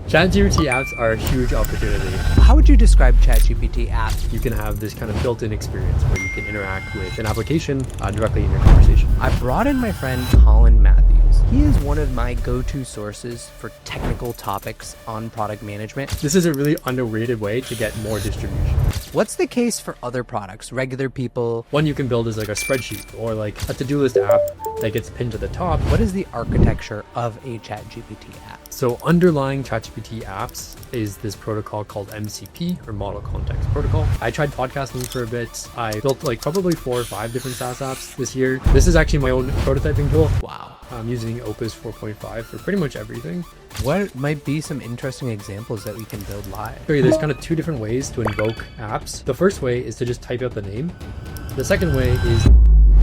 ChatGPT apps are a huge opportunity. How would you describe ChatGPT apps? You can have this kind of built-in experience where you can interact with an application directly in your conversation. I brought in my friend Colin Matthews. He is one of my go-to sources for technical topics on product management. This is a really underrated way to get more distribution. What's the case for other products, regular people? One you can build is like a spreadsheet or like a to-do list app that gets pinned to the top. What is the architecture of a ChatGPT app? So underlying ChatGPT apps is this protocol called MCP, or Model Context Protocol. I tried podcasting for a bit. I built like probably 4 or 5 different SaaS apps this year. This is actually my own prototyping tool. Wow. I'm using Opus 4.5 for pretty much everything. What might be some interesting examples that we can build live? There's kind of 2 different ways to invoke apps. The first way is to just type out the name. The second way is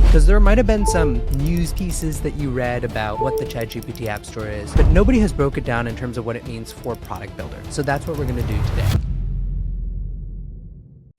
because there might have been some news pieces that you read about what the ChatGPT App Store is, but nobody has broke it down in terms of what it means for product builders. So that's what we're going to do today.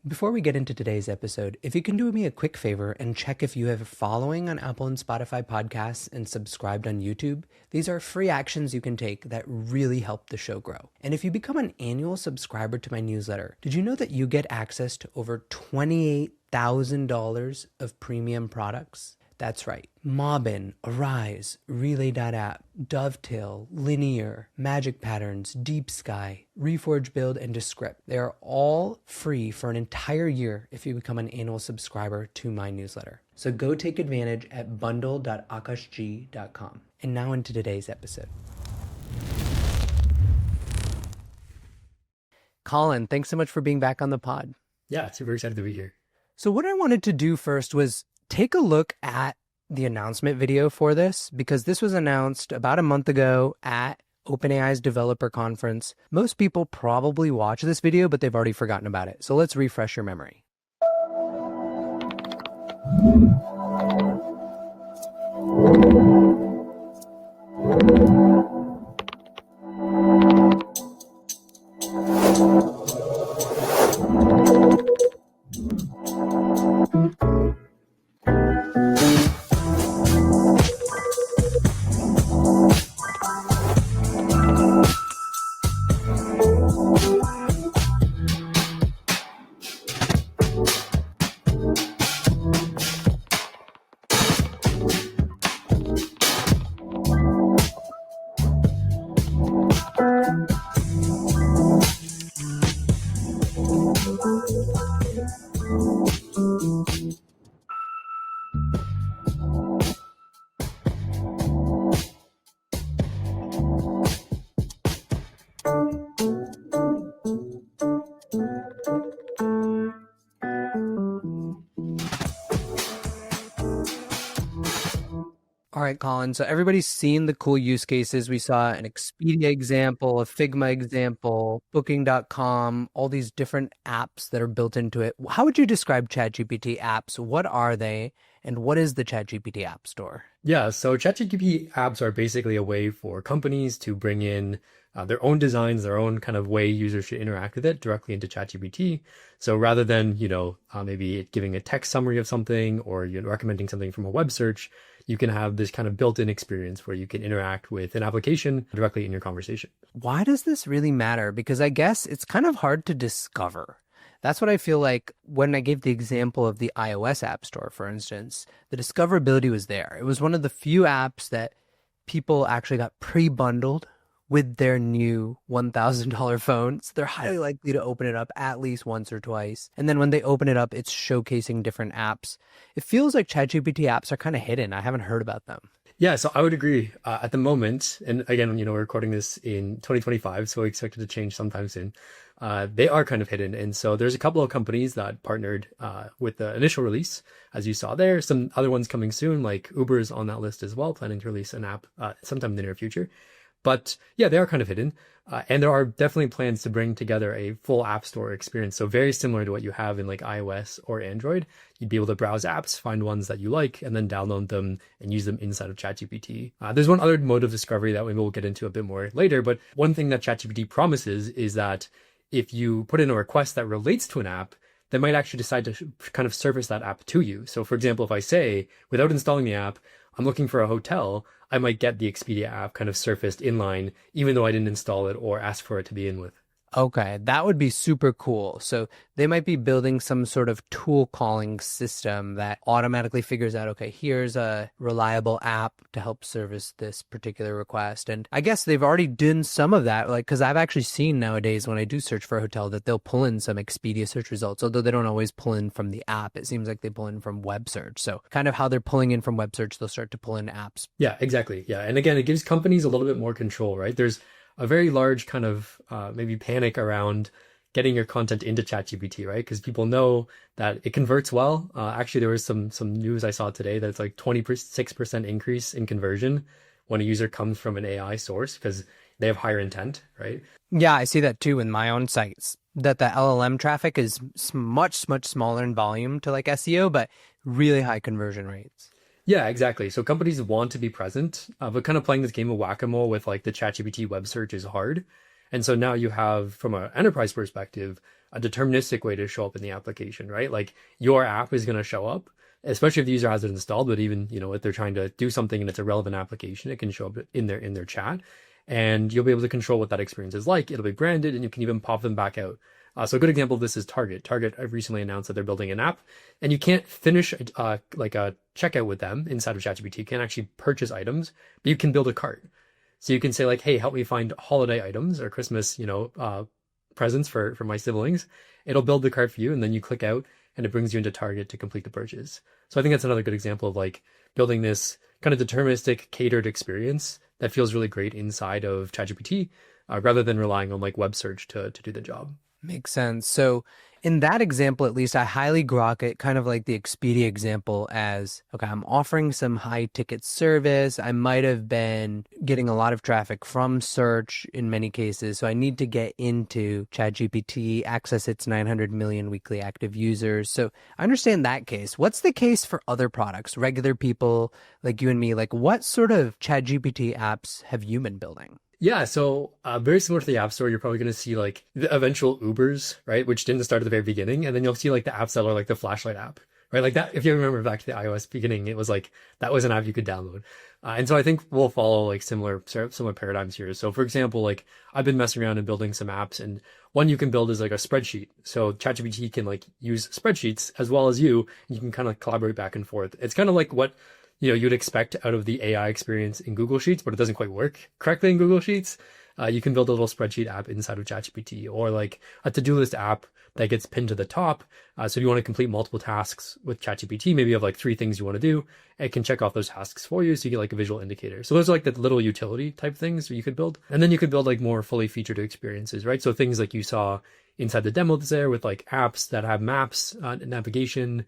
Before we get into today's episode, if you can do me a quick favor and check if you have a following on Apple and Spotify podcasts and subscribed on YouTube, these are free actions you can take that really help the show grow. And if you become an annual subscriber to my newsletter, did you know that you get access to over $28,000 of premium products? That's right. Mobbin, Arise, Relay.app, Dovetail, Linear, Magic Patterns, Deep Sky, Reforge Build, and Descript. They are all free for an entire year if you become an annual subscriber to my newsletter. So go take advantage at bundle.aakashg.com. And now into today's episode. Colin, thanks so much for being back on the pod. Yeah, super excited to be here. So what I wanted to do first was take a look at the announcement video for this, because this was announced about a month ago at OpenAI's developer conference. Most people probably watch this video, but they've already forgotten about it. So let's refresh your memory. All right, Colin. So everybody's seen the cool use cases. We saw an Expedia example, a Figma example, Booking.com, all these different apps that are built into it. How would you describe ChatGPT apps? What are they? And what is the ChatGPT App Store? Yeah, so ChatGPT apps are basically a way for companies to bring in their own designs, their own kind of way users should interact with it directly into ChatGPT. So rather than, maybe giving a text summary of something or recommending something from a web search, you can have this kind of built-in experience where you can interact with an application directly in your conversation. Why does this really matter? Because I guess it's kind of hard to discover. That's what I feel like when I gave the example of the iOS App Store, for instance. The discoverability was there. It was one of the few apps that people actually got pre-bundled with their new $1,000 phone. So they're highly likely to open it up at least once or twice. And then when they open it up, it's showcasing different apps. It feels like ChatGPT apps are kind of hidden. I haven't heard about them. Yeah, so I would agree at the moment. And again, we're recording this in 2025, so we expect it to change sometime soon. They are kind of hidden. And so there's a couple of companies that partnered with the initial release, as you saw there. Some other ones coming soon, like Uber is on that list as well, planning to release an app sometime in the near future. But yeah, they are kind of hidden. And there are definitely plans to bring together a full app store experience. So very similar to what you have in like iOS or Android. You'd be able to browse apps, find ones that you like, and then download them and use them inside of ChatGPT. There's one other mode of discovery that we will get into a bit more later. But one thing that ChatGPT promises is that if you put in a request that relates to an app, they might actually decide to kind of surface that app to you. So for example, if I say, without installing the app, I'm looking for a hotel, I might get the Expedia app kind of surfaced inline, even though I didn't install it or ask for it to be in with. Okay, that would be super cool. So they might be building some sort of tool calling system that automatically figures out, okay, here's a reliable app to help service this particular request. And I guess they've already done some of that, like, because I've actually seen nowadays when I do search for a hotel that they'll pull in some Expedia search results, although they don't always pull in from the app. It seems like they pull in from web search. So kind of how they're pulling in from web search, they'll start to pull in apps. Yeah, exactly. Yeah. And again, it gives companies a little bit more control, right? There's a very large kind of maybe panic around getting your content into ChatGPT, right? Because people know that it converts well. Actually, there was some news I saw today that it's like 26% increase in conversion when a user comes from an AI source because they have higher intent, right? Yeah, I see that too in my own sites, that the LLM traffic is much, much smaller in volume to like SEO, but really high conversion rates. Yeah, exactly. So companies want to be present, but kind of playing this game of whack-a-mole with like the ChatGPT web search is hard. And so now you have, from an enterprise perspective, a deterministic way to show up in the application, right? Like your app is going to show up, especially if the user has it installed, but even, if they're trying to do something and it's a relevant application, it can show up in their chat. And you'll be able to control what that experience is like. It'll be branded and you can even pop them back out. So a good example of this is Target. Target recently announced that they're building an app, and you can't finish like a checkout with them inside of ChatGPT. You can't actually purchase items, but you can build a cart. So you can say like, hey, help me find holiday items or Christmas, presents for my siblings. It'll build the cart for you, and then you click out, and it brings you into Target to complete the purchase. So I think that's another good example of like building this kind of deterministic catered experience that feels really great inside of ChatGPT, rather than relying on like web search to do the job. Makes sense. So in that example, at least, I highly grok it, kind of like the Expedia example, as, okay, I'm offering some high ticket service. I might have been getting a lot of traffic from search in many cases. So I need to get into ChatGPT, access its 900 million weekly active users. So I understand that case. What's the case for other products, regular people like you and me? Like, what sort of ChatGPT apps have you been building? Yeah, so very similar to the App Store, you're probably going to see like the eventual Ubers, right? Which didn't start at the very beginning. And then you'll see like the apps that are like the flashlight app, right? Like that, if you remember back to the iOS beginning, it was like that was an app you could download. And so I think we'll follow like similar paradigms here. So for example, like I've been messing around and building some apps, and one you can build is like a spreadsheet. So ChatGPT can like use spreadsheets as well as you, and you can kind of collaborate back and forth. It's kind of like what you'd expect out of the AI experience in Google Sheets, but it doesn't quite work correctly in Google Sheets. You can build a little spreadsheet app inside of ChatGPT, or like a to-do list app that gets pinned to the top. So if you want to complete multiple tasks with ChatGPT, maybe you have like 3 things you want to do, it can check off those tasks for you, so you get like a visual indicator. So those are like the little utility type things that you could build. And then you could build like more fully featured experiences, right? So things like you saw inside the demo there with like apps that have maps, navigation,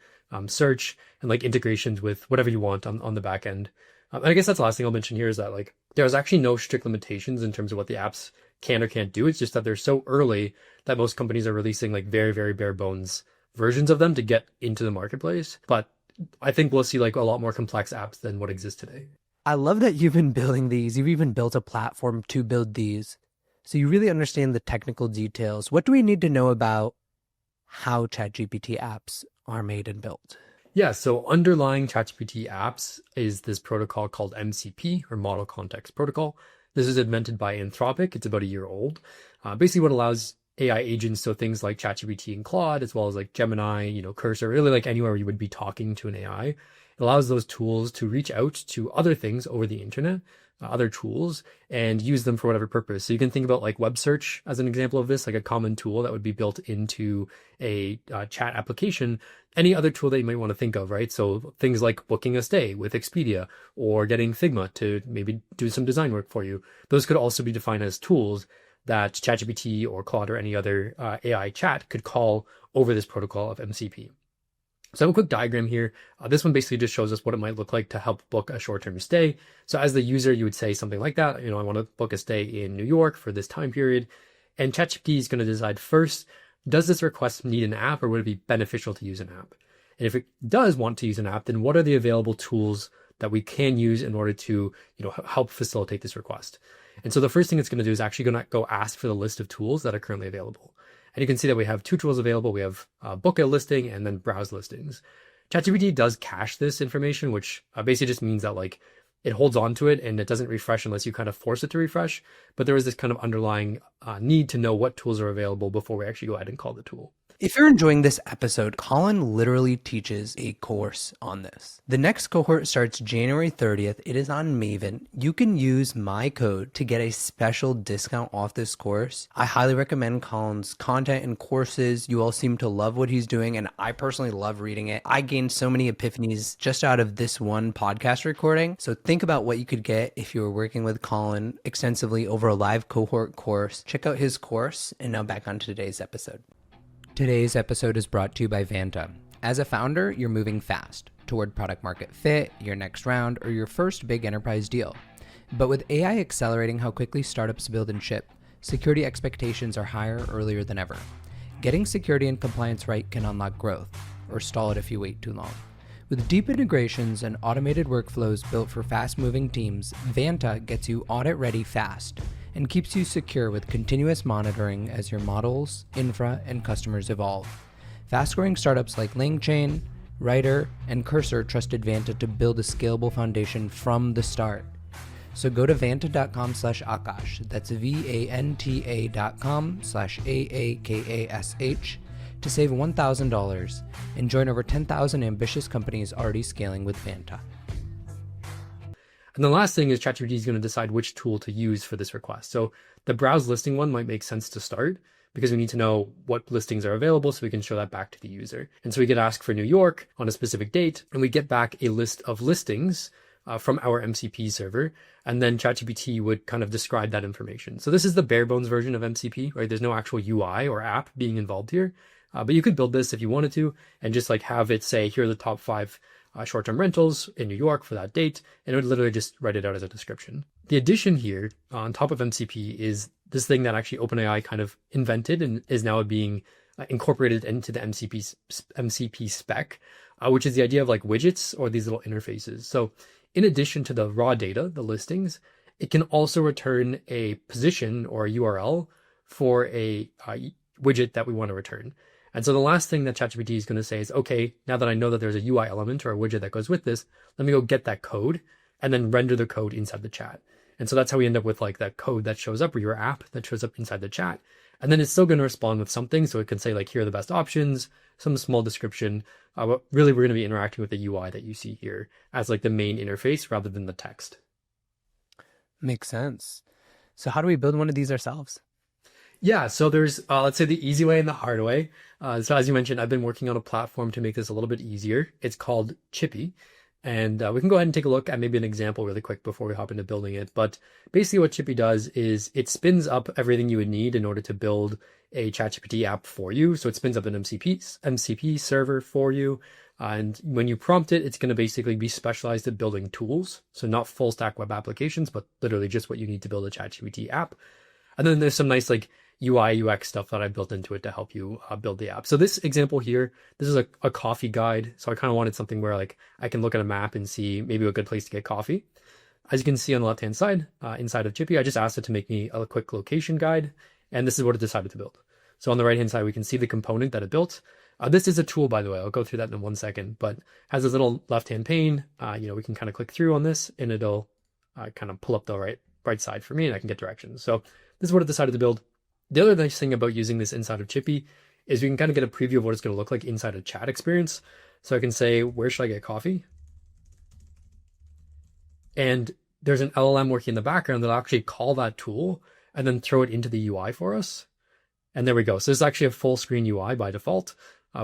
search, and like integrations with whatever you want on the back end. And I guess that's the last thing I'll mention here is that like there's actually no strict limitations in terms of what the apps can or can't do. It's just that they're so early that most companies are releasing like very, very bare bones versions of them to get into the marketplace. But I think we'll see like a lot more complex apps than what exists today. I love that you've been building these. You've even built a platform to build these. So you really understand the technical details. What do we need to know about how ChatGPT apps are made and built? Yeah, so underlying ChatGPT apps is this protocol called MCP, or Model Context Protocol. This is invented by Anthropic. It's about a year old. Basically what allows AI agents, so things like ChatGPT and Claude, as well as like Gemini, Cursor, really like anywhere you would be talking to an AI. It allows those tools to reach out to other things over the internet, other tools, and use them for whatever purpose. So you can think about like web search as an example of this, like a common tool that would be built into a chat application. Any other tool that you might want to think of, right? So things like booking a stay with Expedia, or getting Figma to maybe do some design work for you. Those could also be defined as tools that ChatGPT or Claude or any other AI chat could call over this protocol of MCP. So I have a quick diagram here. This one basically just shows us what it might look like to help book a short-term stay. So as the user, you would say something like that. I want to book a stay in New York for this time period. And ChatGPT is going to decide first, does this request need an app, or would it be beneficial to use an app? And if it does want to use an app, then what are the available tools that we can use in order to help facilitate this request? And so the first thing it's going to do is actually going to go ask for the list of tools that are currently available. And you can see that we have 2 tools available. We have book a listing and then browse listings. ChatGPT does cache this information, which basically just means that like it holds on to it and it doesn't refresh unless you kind of force it to refresh. But there is this kind of underlying need to know what tools are available before we actually go ahead and call the tool. If you're enjoying this episode, Colin literally teaches a course on this. The next cohort starts January 30th. It is on Maven. You can use my code to get a special discount off this course. I highly recommend Colin's content and courses. You all seem to love what he's doing, and I personally love reading it. I gained so many epiphanies just out of this one podcast recording. So think about what you could get if you were working with Colin extensively over a live cohort course. Check out his course, and now back on to today's episode. Today's episode is brought to you by Vanta. As a founder, you're moving fast toward product market fit, your next round, or your first big enterprise deal. But with AI accelerating how quickly startups build and ship, security expectations are higher earlier than ever. Getting security and compliance right can unlock growth, or stall it if you wait too long. With deep integrations and automated workflows built for fast-moving teams, Vanta gets you audit-ready fast and keeps you secure with continuous monitoring as your models, infra, and customers evolve. Fast-growing startups like LangChain, Writer, and Cursor trusted Vanta to build a scalable foundation from the start. So go to vanta.com/Aakash, that's vanta.com/AAKASH, to save $1,000 and join over 10,000 ambitious companies already scaling with Vanta. And the last thing is ChatGPT is going to decide which tool to use for this request. So the browse listing one might make sense to start because we need to know what listings are available so we can show that back to the user. And so we could ask for New York on a specific date, and we get back a list of listings from our MCP server, and then ChatGPT would kind of describe that information. So this is the bare bones version of MCP, right? There's no actual UI or app being involved here, but you could build this if you wanted to and just like have it say, here are the top 5 short-term rentals in New York for that date, and it would literally just write it out as a description. The addition here on top of MCP is this thing that actually OpenAI kind of invented and is now being incorporated into the MCP spec, which is the idea of like widgets or these little interfaces. So in addition to the raw data, the listings, it can also return a position or a URL for a widget that we want to return. And so the last thing that ChatGPT is going to say is, okay, now that I know that there's a UI element or a widget that goes with this, let me go get that code and then render the code inside the chat. And so that's how we end up with like that code that shows up or your app that shows up inside the chat. And then it's still going to respond with something. So it can say like, here are the best options, some small description. But really, we're going to be interacting with the UI that you see here as like the main interface rather than the text. Makes sense. So how do we build one of these ourselves? Yeah, so there's, let's say the easy way and the hard way. So as you mentioned, I've been working on a platform to make this a little bit easier. It's called Chippy. And we can go ahead and take a look at maybe an example really quick before we hop into building it. But basically what Chippy does is it spins up everything you would need in order to build a ChatGPT app for you. So it spins up an MCP server for you. And when you prompt it, it's going to basically be specialized at building tools. So not full stack web applications, but literally just what you need to build a ChatGPT app. And then there's some nice like UI, UX stuff that I built into it to help you build the app. So this example here, this is a coffee guide. So I kind of wanted something where like I can look at a map and see maybe a good place to get coffee. As you can see on the left-hand side, inside of Chippy, I just asked it to make me a quick location guide. And this is what it decided to build. So on the right-hand side, we can see the component that it built. This is a tool, by the way. I'll go through that in 1 second, but has this little left-hand pane. We can kind of click through on this and it'll kind of pull up the right side for me and I can get directions. So this is what it decided to build. The other nice thing about using this inside of Chippy is we can kind of get a preview of what it's going to look like inside a chat experience. So I can say, where should I get coffee? And there's an LLM working in the background that'll actually call that tool and then throw it into the UI for us. And there we go. So it's actually a full screen UI by default.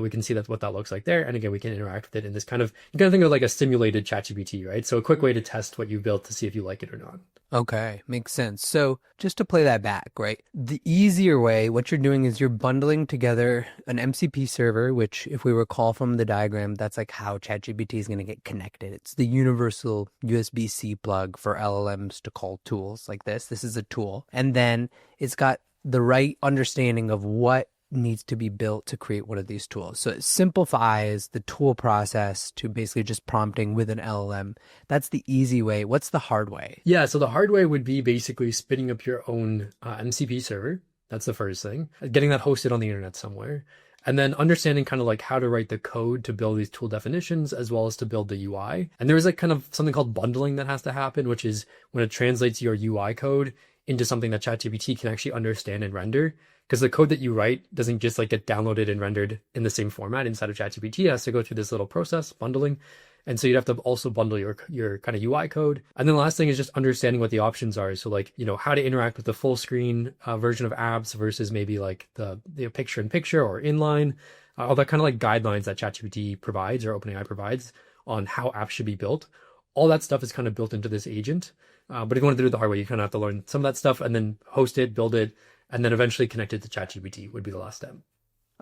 We can see what that looks like there. And again, we can interact with it in this kind of, you kind of think of like a simulated ChatGPT, right? So a quick way to test what you've built to see if you like it or not. Okay, makes sense. So just to play that back, right? The easier way, what you're doing is you're bundling together an MCP server, which if we recall from the diagram, that's like how ChatGPT is going to get connected. It's the universal USB-C plug for LLMs to call tools like this. This is a tool. And then it's got the right understanding of what needs to be built to create one of these tools. So it simplifies the tool process to basically just prompting with an LLM. That's the easy way. What's the hard way? Yeah, so the hard way would be basically spinning up your own MCP server. That's the first thing. Getting that hosted on the internet somewhere. And then understanding kind of like how to write the code to build these tool definitions as well as to build the UI. And there is like kind of something called bundling that has to happen, which is when it translates your UI code into something that ChatGPT can actually understand and render. Because the code that you write doesn't just like get downloaded and rendered in the same format inside of ChatGPT. It has to go through this little process, bundling. And so you'd have to also bundle your kind of UI code. And then the last thing is just understanding what the options are. So like, how to interact with the full screen version of apps versus maybe like the picture in picture or inline, all that kind of like guidelines that ChatGPT provides or OpenAI provides on how apps should be built. All that stuff is kind of built into this agent. But if you want to do it the hard way, you kind of have to learn some of that stuff and then host it, build it, and then eventually connect it to ChatGPT would be the last step.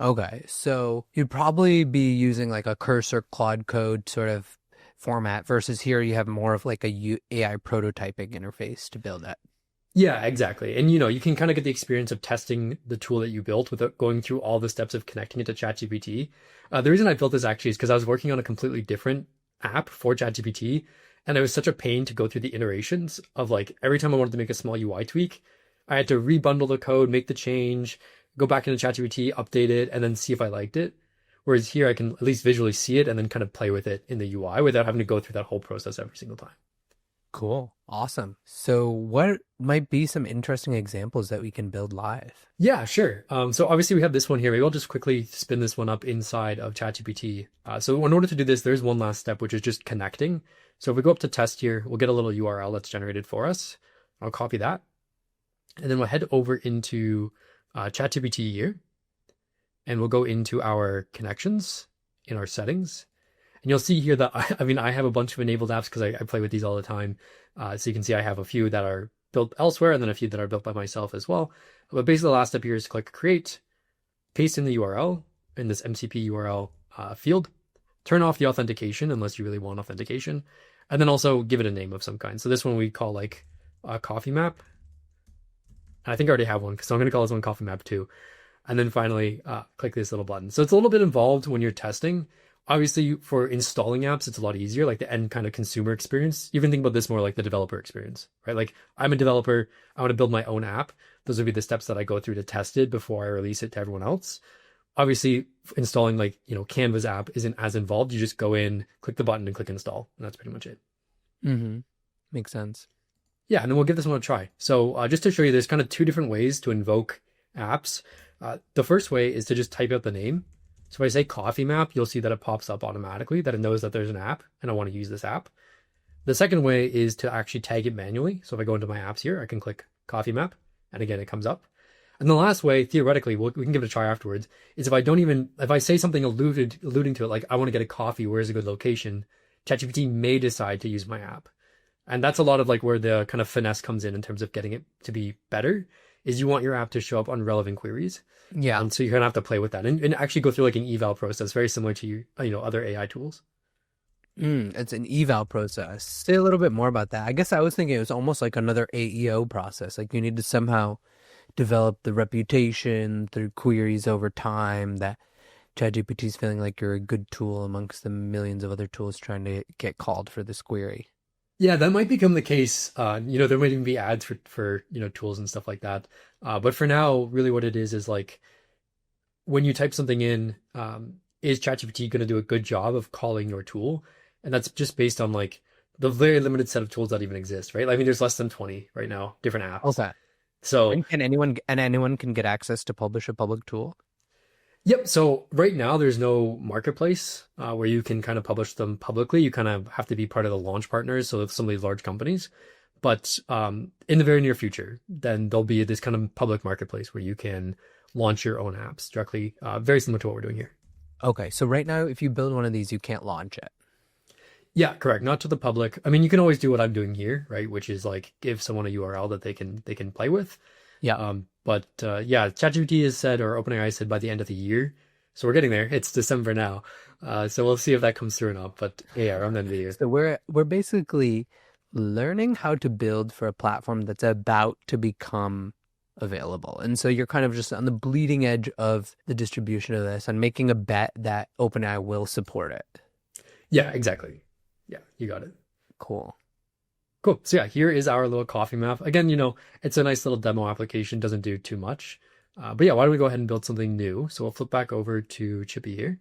Okay, so you'd probably be using like a cursor Claude code sort of format versus here you have more of like a AI prototyping interface to build it. Yeah, exactly. And you can kind of get the experience of testing the tool that you built without going through all the steps of connecting it to ChatGPT. The reason I built this actually is because I was working on a completely different app for ChatGPT, and it was such a pain to go through the iterations of like every time I wanted to make a small UI tweak, I had to rebundle the code, make the change, go back into ChatGPT, update it, and then see if I liked it. Whereas here I can at least visually see it and then kind of play with it in the UI without having to go through that whole process every single time. Cool. Awesome. So what might be some interesting examples that we can build live? Yeah, sure. So obviously we have this one here. Maybe I'll just quickly spin this one up inside of ChatGPT. So in order to do this, there's one last step, which is just connecting. So if we go up to test here, we'll get a little URL that's generated for us. I'll copy that. And then we'll head over into ChatGPT here. And we'll go into our connections in our settings. And you'll see here that, I have a bunch of enabled apps because I play with these all the time. So you can see I have a few that are built elsewhere and then a few that are built by myself as well. But basically the last step here is to click create, paste in the URL in this MCP URL field, turn off the authentication unless you really want authentication, and then also give it a name of some kind. So this one we call like a coffee map. And I think I already have one, so I'm going to call this one coffee map 2. And then finally, click this little button. So it's a little bit involved when you're testing. Obviously, for installing apps, it's a lot easier, like the end kind of consumer experience. You can think about this more like the developer experience, right? Like I'm a developer, I want to build my own app. Those would be the steps that I go through to test it before I release it to everyone else. Obviously, installing like, Canva's app isn't as involved. You just go in, click the button and click install. And that's pretty much it. Mm-hmm. Makes sense. Yeah, and then we'll give this one a try. So just to show you, there's kind of 2 different ways to invoke apps. The first way is to just type out the name. So if I say coffee map, you'll see that it pops up automatically, that it knows that there's an app and I want to use this app. The second way is to actually tag it manually. So if I go into my apps here, I can click coffee map and again, it comes up. And the last way, theoretically, we can give it a try afterwards, is if I say something alluding to it, like I want to get a coffee, where's a good location, ChatGPT may decide to use my app. And that's a lot of like where the kind of finesse comes in terms of getting it to be better, is you want your app to show up on relevant queries. Yeah. And so you're going to have to play with that and actually go through like an eval process, very similar to, other AI tools. It's an eval process. Say a little bit more about that. I guess I was thinking it was almost like another AEO process. Like you need to somehow develop the reputation through queries over time that ChatGPT is feeling like you're a good tool amongst the millions of other tools trying to get called for this query. Yeah, that might become the case. There might even be ads for tools and stuff like that. But for now, really what it is like when you type something in, is ChatGPT going to do a good job of calling your tool? And that's just based on like the very limited set of tools that even exist, right? I mean, there's less than 20 right now, different apps. Okay. So and anyone can get access to publish a public tool? Yep. So right now there's no marketplace where you can kind of publish them publicly. You kind of have to be part of the launch partners, so some of these large companies. But in the very near future, then there'll be this kind of public marketplace where you can launch your own apps directly, very similar to what we're doing here. Okay. So right now, if you build one of these, you can't launch it. Yeah, correct. Not to the public. I mean, you can always do what I'm doing here, right? Which is like give someone a URL that they can play with. Yeah. But ChatGPT has said, or OpenAI said by the end of the year. So we're getting there. It's December now. So we'll see if that comes through or not. But yeah, around the end of the year. So we're basically learning how to build for a platform that's about to become available. And so you're kind of just on the bleeding edge of the distribution of this and making a bet that OpenAI will support it. Yeah, exactly. Yeah, you got it. Cool. Cool. So yeah, here is our little coffee map. Again, it's a nice little demo application. Doesn't do too much. But yeah, why don't we go ahead and build something new? So we'll flip back over to Chippy here.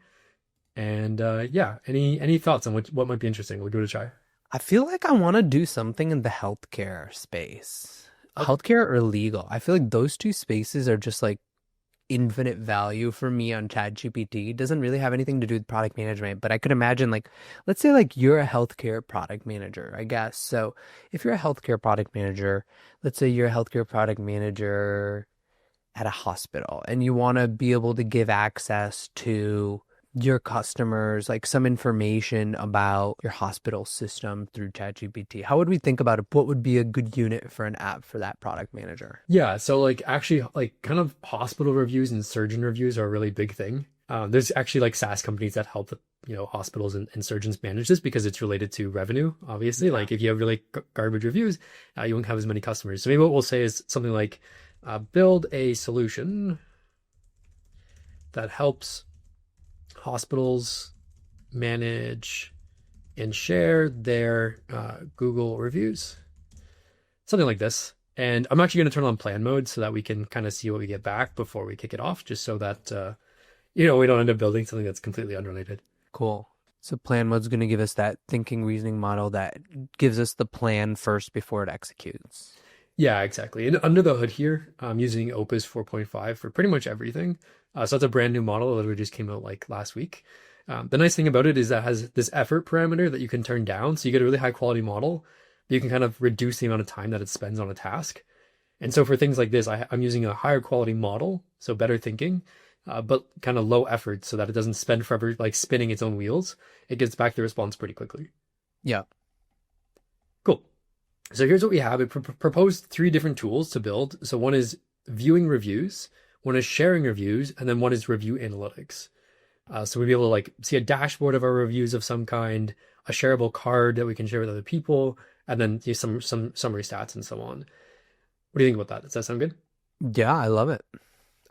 And yeah, any thoughts on what might be interesting? We'll give it a try. I feel like I want to do something in the healthcare space. Okay. Healthcare or legal. I feel like those two spaces are just like infinite value for me on ChatGPT. It doesn't really have anything to do with product management, but I could imagine like, let's say like you're a healthcare product manager, I guess. So if you're a healthcare product manager, let's say you're a healthcare product manager at a hospital and you want to be able to give access to your customers like some information about your hospital system through ChatGPT. How would we think about it? What would be a good unit for an app for that product manager? Yeah, so like actually like kind of hospital reviews and surgeon reviews are a really big thing. There's actually like SaaS companies that help hospitals and surgeons manage this because it's related to revenue. Obviously, Yeah. like if you have really garbage reviews, you won't have as many customers. So maybe what we'll say is something like build a solution that helps hospitals manage and share their Google reviews, something like this. And I'm actually going to turn on plan mode so that we can kind of see what we get back before we kick it off, just so that we don't end up building something that's completely unrelated. Cool. So plan mode's going to give us that thinking reasoning model that gives us the plan first before it executes. Yeah, exactly. And under the hood here, I'm using Opus 4.5 for pretty much everything. So that's a brand new model that we just came out like last week. The nice thing about it is that it has this effort parameter that you can turn down. So you get a really high quality model, but you can kind of reduce the amount of time that it spends on a task. And so for things like this, I'm using a higher quality model, so better thinking, but kind of low effort so that it doesn't spend forever like spinning its own wheels. It gets back the response pretty quickly. Yeah. Cool. So here's what we have. It proposed 3 different tools to build. So one is viewing reviews, one is sharing reviews, and then one is review analytics. So we'd be able to like see a dashboard of our reviews of some kind, a shareable card that we can share with other people, and then some summary stats and so on. What do you think about that? Does that sound good? Yeah, I love it.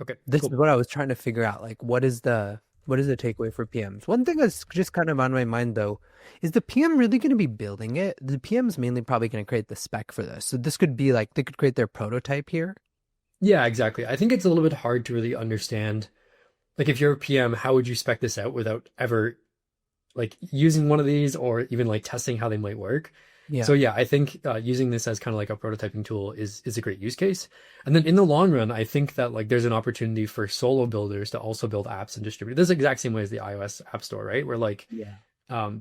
Okay, This is cool. what I was trying to figure out. Like, what is the takeaway for PMs? One thing that's just kind of on my mind though, is the PM really going to be building it? The PM's mainly probably going to create the spec for this. So this could be like they could create their prototype here. Yeah, exactly. I think it's a little bit hard to really understand. Like if you're a PM, how would you spec this out without ever like using one of these or even like testing how they might work? Yeah. So yeah, I think using this as kind of like a prototyping tool is a great use case. And then in the long run, I think that like there's an opportunity for solo builders to also build apps and distribute. This is the exact same way as the iOS App Store, right? Where like Yeah.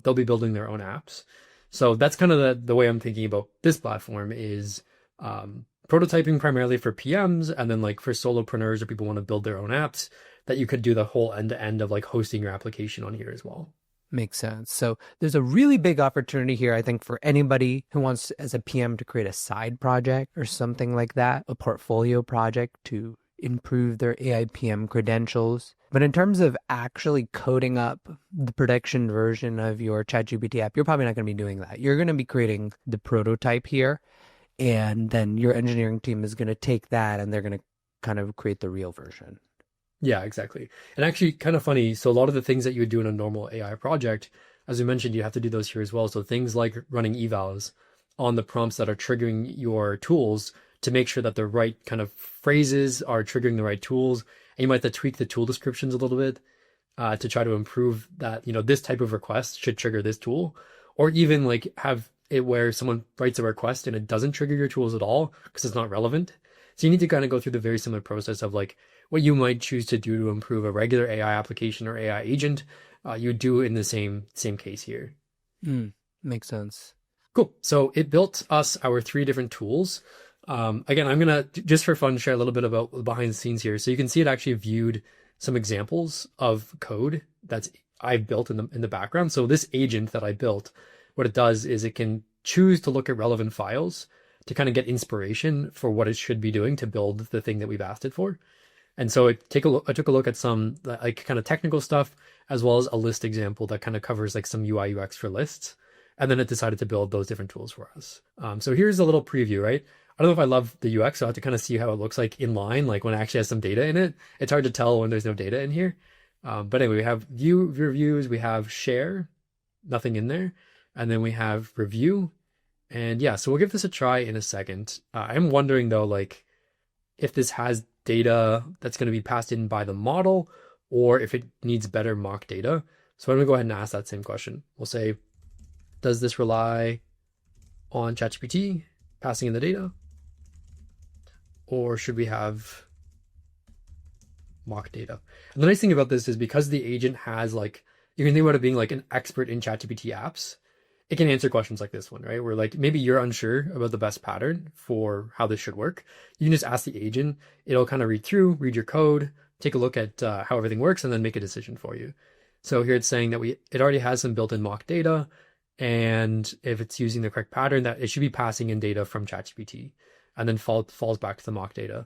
they'll be building their own apps. So that's kind of the way I'm thinking about this platform is prototyping primarily for PMs, and then like for solopreneurs or people who want to build their own apps, that you could do the whole end to end of like hosting your application on here as well. Makes sense. So there's a really big opportunity here, I think, for anybody who wants, as a PM, to create a side project or something like that, a portfolio project to improve their AI PM credentials. But in terms of actually coding up the production version of your ChatGPT app, you're probably not going to be doing that. You're going to be creating the prototype here, and then your engineering team is going to take that and they're going to kind of create the real version. Yeah, exactly. And actually, kind of funny. So a lot of the things that you would do in a normal AI project, as we mentioned, you have to do those here as well. So things like running evals on the prompts that are triggering your tools to make sure that the right kind of phrases are triggering the right tools. And you might have to tweak the tool descriptions a little bit to try to improve that, this type of request should trigger this tool. Or even like have it where someone writes a request and it doesn't trigger your tools at all because it's not relevant. So you need to kind of go through the very similar process of like what you might choose to do to improve a regular AI application or AI agent, you do in the same case here. Makes sense. Cool. So it built us our 3 different tools. Again, I'm gonna just for fun share a little bit about the behind the scenes here, so you can see it actually viewed some examples of code that's I've built in the background. So this agent that I built, what it does is it can choose to look at relevant files to kind of get inspiration for what it should be doing to build the thing that we've asked it for. And so I took a look at some like kind of technical stuff, as well as a list example that kind of covers like some UI UX for lists. And then it decided to build those different tools for us. So here's a little preview, right? I don't know if I love the UX, so I have to kind of see how it looks like in line, like when it actually has some data in it. It's hard to tell when there's no data in here. But anyway, we have view reviews, we have share, nothing in there. And then we have review. And yeah, so we'll give this a try in a second. I'm wondering though, like if this has data that's going to be passed in by the model, or if it needs better mock data. So I'm going to go ahead and ask that same question. We'll say, does this rely on ChatGPT passing in the data? Or should we have mock data? And the nice thing about this is because the agent has like, you can think about it being like an expert in ChatGPT apps, it can answer questions like this one, right? Where like maybe you're unsure about the best pattern for how this should work. You can just ask the agent, it'll kind of read through, read your code, take a look at how everything works, and then make a decision for you. So here it's saying that it already has some built-in mock data, and if it's using the correct pattern, that it should be passing in data from ChatGPT, and then falls back to the mock data.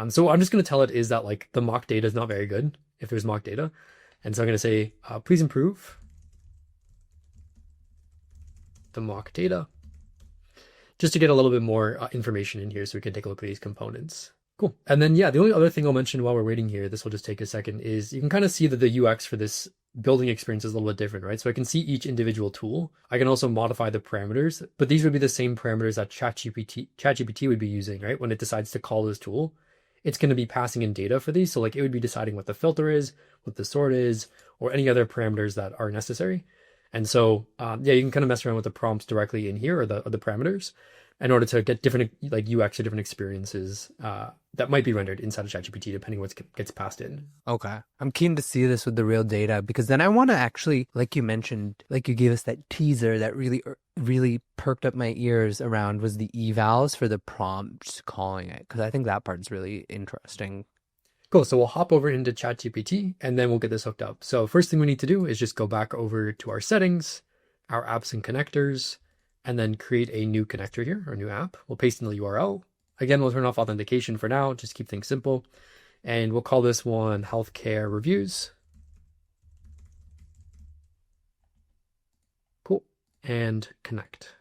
So what I'm just going to tell it is that like the mock data is not very good if there's mock data. And so I'm going to say, please improve the mock data, just to get a little bit more information in here so we can take a look at these components. Cool. And then, yeah, the only other thing I'll mention while we're waiting here, this will just take a second, is you can kind of see that the UX for this building experience is a little bit different, right? So I can see each individual tool. I can also modify the parameters, but these would be the same parameters that ChatGPT would be using, right? When it decides to call this tool, it's going to be passing in data for these. So like it would be deciding what the filter is, what the sort is, or any other parameters that are necessary. And so, yeah, you can kind of mess around with the prompts directly in here or the parameters in order to get different like UX or different experiences that might be rendered inside of ChatGPT depending on what gets passed in. Okay. I'm keen to see this with the real data because then I want to actually, like you mentioned, like you gave us that teaser that really perked up my ears around was the evals for the prompts calling it, because I think that part's really interesting. Cool. So we'll hop over into ChatGPT and then we'll get this hooked up. So first thing we need to do is just go back over to our settings, our apps and connectors, and then create a new connector here, or new app. We'll paste in the URL. Again, we'll turn off authentication for now, just keep things simple. And we'll call this one Healthcare Reviews. Cool. And connect.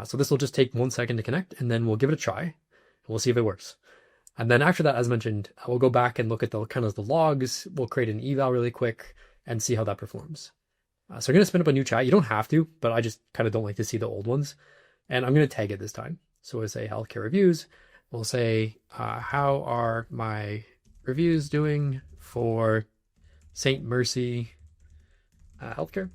So this will just take 1 second to connect, and then we'll give it a try. And we'll see if it works. And then after that, as mentioned, we'll go back and look at the kind of the logs. We'll create an eval really quick and see how that performs. So I'm going to spin up a new chat. You don't have to, but I just kind of don't like to see the old ones. And I'm going to tag it this time. So we'll say healthcare reviews. We'll say, how are my reviews doing for St. Mercy Healthcare?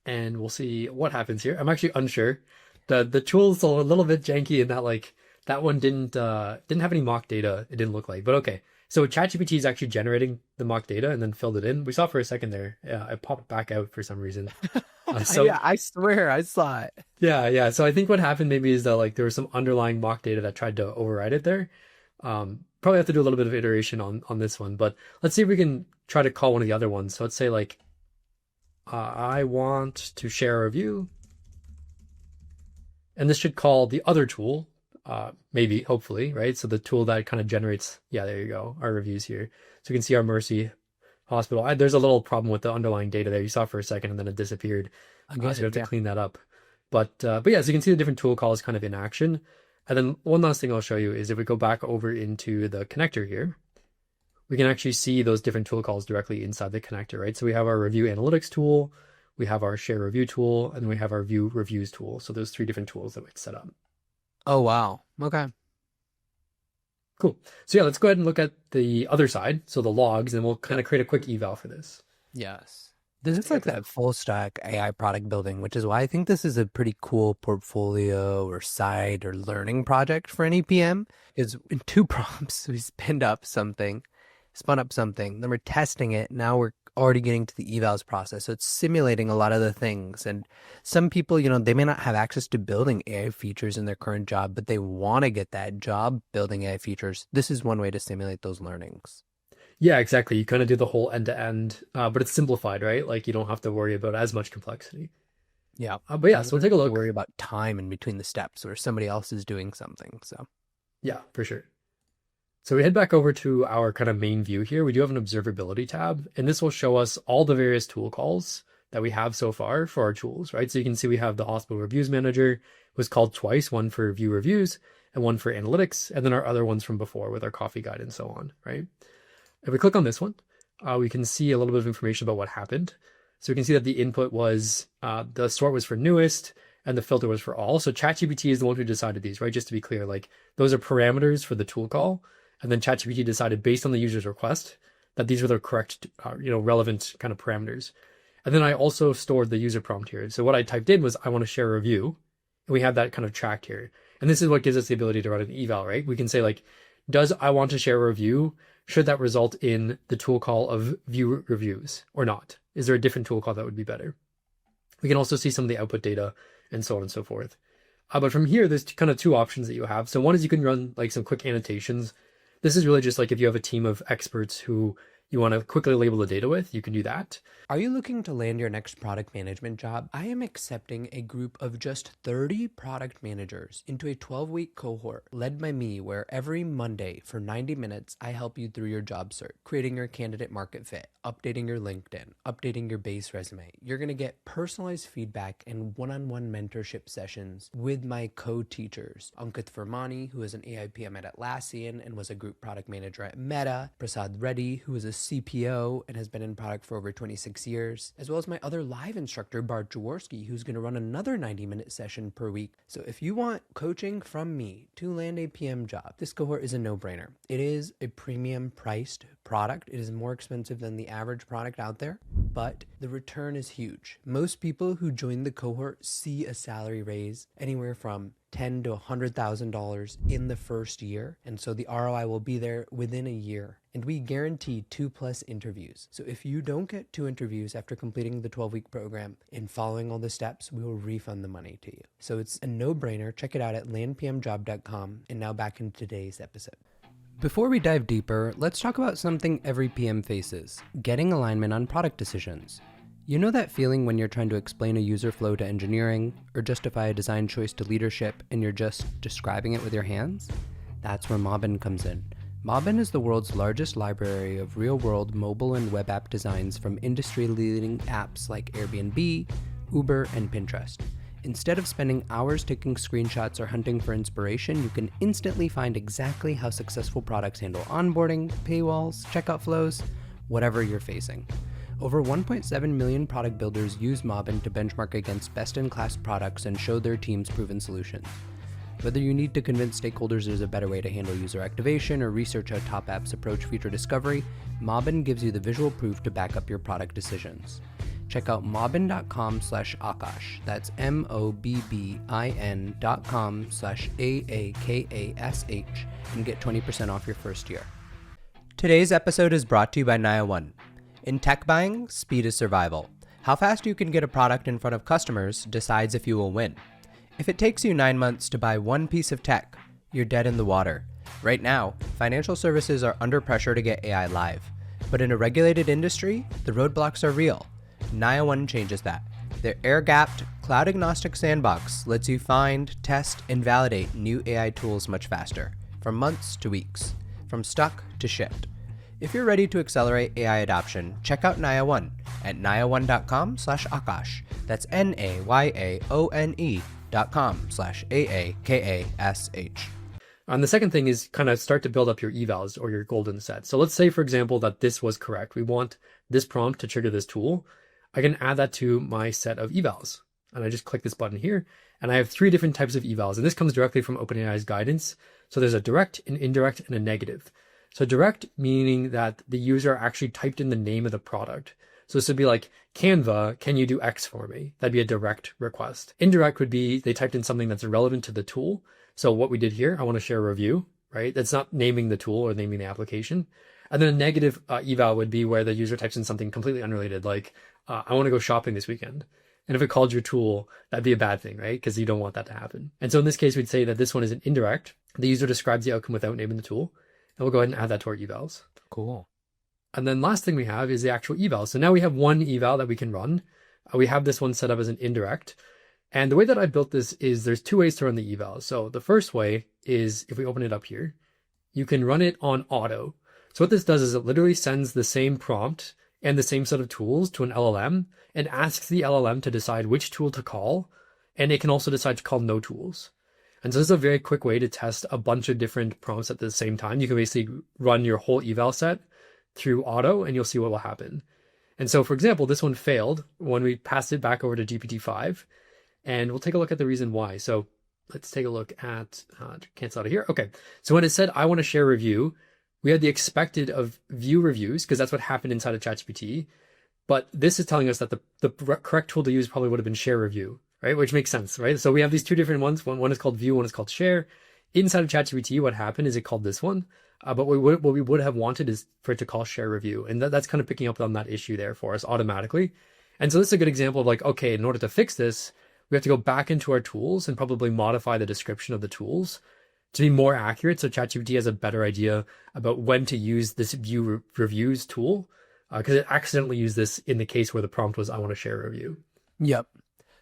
And we'll see what happens here. I'm actually unsure. The tool's a little bit janky in that like that one didn't have any mock data. It didn't look like, but okay. So ChatGPT is actually generating the mock data and then filled it in. We saw it for a second there. Yeah, it popped back out for some reason. Yeah, I swear I saw it. Yeah. So I think what happened maybe is that like there was some underlying mock data that tried to override it there. Probably have to do a little bit of iteration on this one, but let's see if we can try to call one of the other ones. So let's say like, I want to share a review. And this should call the other tool, maybe, hopefully, right? So the tool that kind of generates, yeah, there you go, our reviews here. So you can see our Mercy Hospital. There's a little problem with the underlying data there. You saw it for a second and then it disappeared. So you have to clean that up. But yeah, so you can see the different tool calls kind of in action. And then one last thing I'll show you is if we go back over into the connector here, we can actually see those different tool calls directly inside the connector, right? So we have our review analytics tool, we have our share review tool, and we have our view reviews tool. So there's 3 different tools that we set up. Oh, wow. Okay. Cool. So yeah, let's go ahead and look at the other side. So the logs, and we'll kind of create a quick eval for this. Yes. This is like that full stack AI product building, which is why I think this is a pretty cool portfolio or side or learning project for any PM. Is in 2 prompts, we spun up something, then we're testing it. Now we're already getting to the evals process. So it's simulating a lot of the things. And some people, they may not have access to building AI features in their current job, but they want to get that job building AI features. This is one way to simulate those learnings. Yeah, exactly. You kind of do the whole end to end, but it's simplified, right? Like you don't have to worry about as much complexity. Yeah. But yeah, so we'll take a look. Worry about time in between the steps where somebody else is doing something. So yeah, for sure. So we head back over to our kind of main view here. We do have an observability tab, and this will show us all the various tool calls that we have so far for our tools, right? So you can see we have the hospital reviews manager was called twice, one for view reviews and one for analytics, and then our other ones from before with our coffee guide and so on, right? If we click on this one, we can see a little bit of information about what happened. So we can see that the input was the sort was for newest, and the filter was for all. So ChatGPT is the one who decided these, right? Just to be clear, like those are parameters for the tool call. And then ChatGPT decided based on the user's request that these were the correct, relevant kind of parameters. And then I also stored the user prompt here. So what I typed in was, I want to share a review. And we have that kind of tracked here. And this is what gives us the ability to run an eval, right? We can say like, does I want to share a review? Should that result in the tool call of view reviews or not? Is there a different tool call that would be better? We can also see some of the output data and so on and so forth. But from here, there's kind of two options that you have. So one is you can run like some quick annotations. This is really just like if you have a team of experts who you want to quickly label the data with, you can do that. Are you looking to land your next product management job? I am accepting a group of just 30 product managers into a 12-week cohort led by me, where every Monday for 90 minutes, I help you through your job search, creating your candidate market fit, updating your LinkedIn, updating your base resume. You're going to get personalized feedback and one-on-one mentorship sessions with my co-teachers, Ankit Vermani, who is an AI PM at Atlassian and was a group product manager at Meta, Prasad Reddy, who is a CPO and has been in product for over 26 years, as well as my other live instructor, Bart Jaworski, who's going to run another 90-minute session per week. So if you want coaching from me to land a PM job, this cohort is a no-brainer. It is a premium priced product. It is more expensive than the average product out there, but the return is huge. Most people who join the cohort see a salary raise anywhere from $10,000 to $100,000 in the first year. And so the ROI will be there within a year. And we guarantee 2+ interviews. So if you don't get 2 interviews after completing the 12-week program and following all the steps, we will refund the money to you. So it's a no-brainer. Check it out at landpmjob.com. And now back into today's episode. Before we dive deeper, let's talk about something every PM faces: getting alignment on product decisions. You know that feeling when you're trying to explain a user flow to engineering or justify a design choice to leadership and you're just describing it with your hands? That's where Mobbin comes in. Mobbin is the world's largest library of real-world mobile and web app designs from industry-leading apps like Airbnb, Uber, and Pinterest. Instead of spending hours taking screenshots or hunting for inspiration, you can instantly find exactly how successful products handle onboarding, paywalls, checkout flows, whatever you're facing. Over 1.7 million product builders use Mobbin to benchmark against best-in-class products and show their teams proven solutions. Whether you need to convince stakeholders there's a better way to handle user activation or research how top apps approach feature discovery, Mobbin gives you the visual proof to back up your product decisions. Check out mobbin.com/Aakash. That's mobbin.com/AAKASH and get 20% off your first year. Today's episode is brought to you by Naya One. In tech buying, speed is survival. How fast you can get a product in front of customers decides if you will win. If it takes you 9 months to buy one piece of tech, you're dead in the water. Right now, financial services are under pressure to get AI live. But in a regulated industry, the roadblocks are real. Naya One changes that. Their air-gapped, cloud-agnostic sandbox lets you find, test, and validate new AI tools much faster, from months to weeks, from stuck to shipped. If you're ready to accelerate AI adoption, check out Naya One at nayaone.com/Aakash. That's nayaone.com/AAKASH. And the second thing is kind of start to build up your evals or your golden set. So let's say, for example, that this was correct. We want this prompt to trigger this tool. I can add that to my set of evals. And I just click this button here, and I have 3 different types of evals. And this comes directly from OpenAI's guidance. So there's a direct, an indirect, and a negative. So direct meaning that the user actually typed in the name of the product. So this would be like, Canva, can you do X for me? That'd be a direct request. Indirect would be they typed in something that's irrelevant to the tool. So what we did here, I want to share a review, right? That's not naming the tool or naming the application. And then a negative eval would be where the user types in something completely unrelated, like, I want to go shopping this weekend. And if it called your tool, that'd be a bad thing, right? Because you don't want that to happen. And so in this case, we'd say that this one is an indirect. The user describes the outcome without naming the tool. And we'll go ahead and add that to our evals. Cool. And then last thing we have is the actual eval. So now we have one eval that we can run. We have this one set up as an indirect. And the way that I built this is there's 2 ways to run the eval. So the first way is if we open it up here, you can run it on auto. So what this does is it literally sends the same prompt and the same set of tools to an LLM and asks the LLM to decide which tool to call. And it can also decide to call no tools. And so this is a very quick way to test a bunch of different prompts at the same time. You can basically run your whole eval set through auto and you'll see what will happen. And so, for example, this one failed when we passed it back over to GPT-5. And we'll take a look at the reason why. So let's take a look at cancel out of here. Okay. So when it said, I want to share review, we had the expected of view reviews because that's what happened inside of ChatGPT. But this is telling us that the correct tool to use probably would have been share review, right? Which makes sense, right? So we have these two different ones. One is called view, one is called share. Inside of ChatGPT, what happened is it called this one. But what we would have wanted is for it to call share review. And that's kind of picking up on that issue there for us automatically. And so this is a good example of like, okay, in order to fix this, we have to go back into our tools and probably modify the description of the tools to be more accurate. So ChatGPT has a better idea about when to use this view reviews tool because it accidentally used this in the case where the prompt was, I want to share a review. Yep.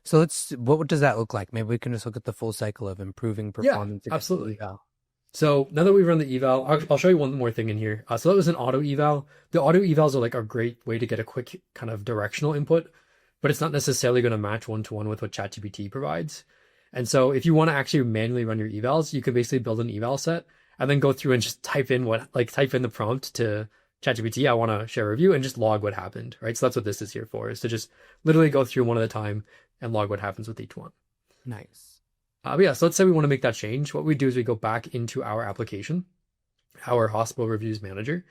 So what does that look like? Maybe we can just look at the full cycle of improving performance. Yeah, absolutely. So now that we've run the eval, I'll show you one more thing in here. So that was an auto eval. The auto evals are like a great way to get a quick kind of directional input, but it's not necessarily going to match one-to-one with what ChatGPT provides. And so if you want to actually manually run your evals, you could basically build an eval set and then go through and just type in the prompt to ChatGPT, I want to share a review, and just log what happened, right? So that's what this is here for, is to just literally go through one at a time and log what happens with each one. Nice. But yeah, so let's say we want to make that change. What we do is we go back into our application, our hospital reviews manager,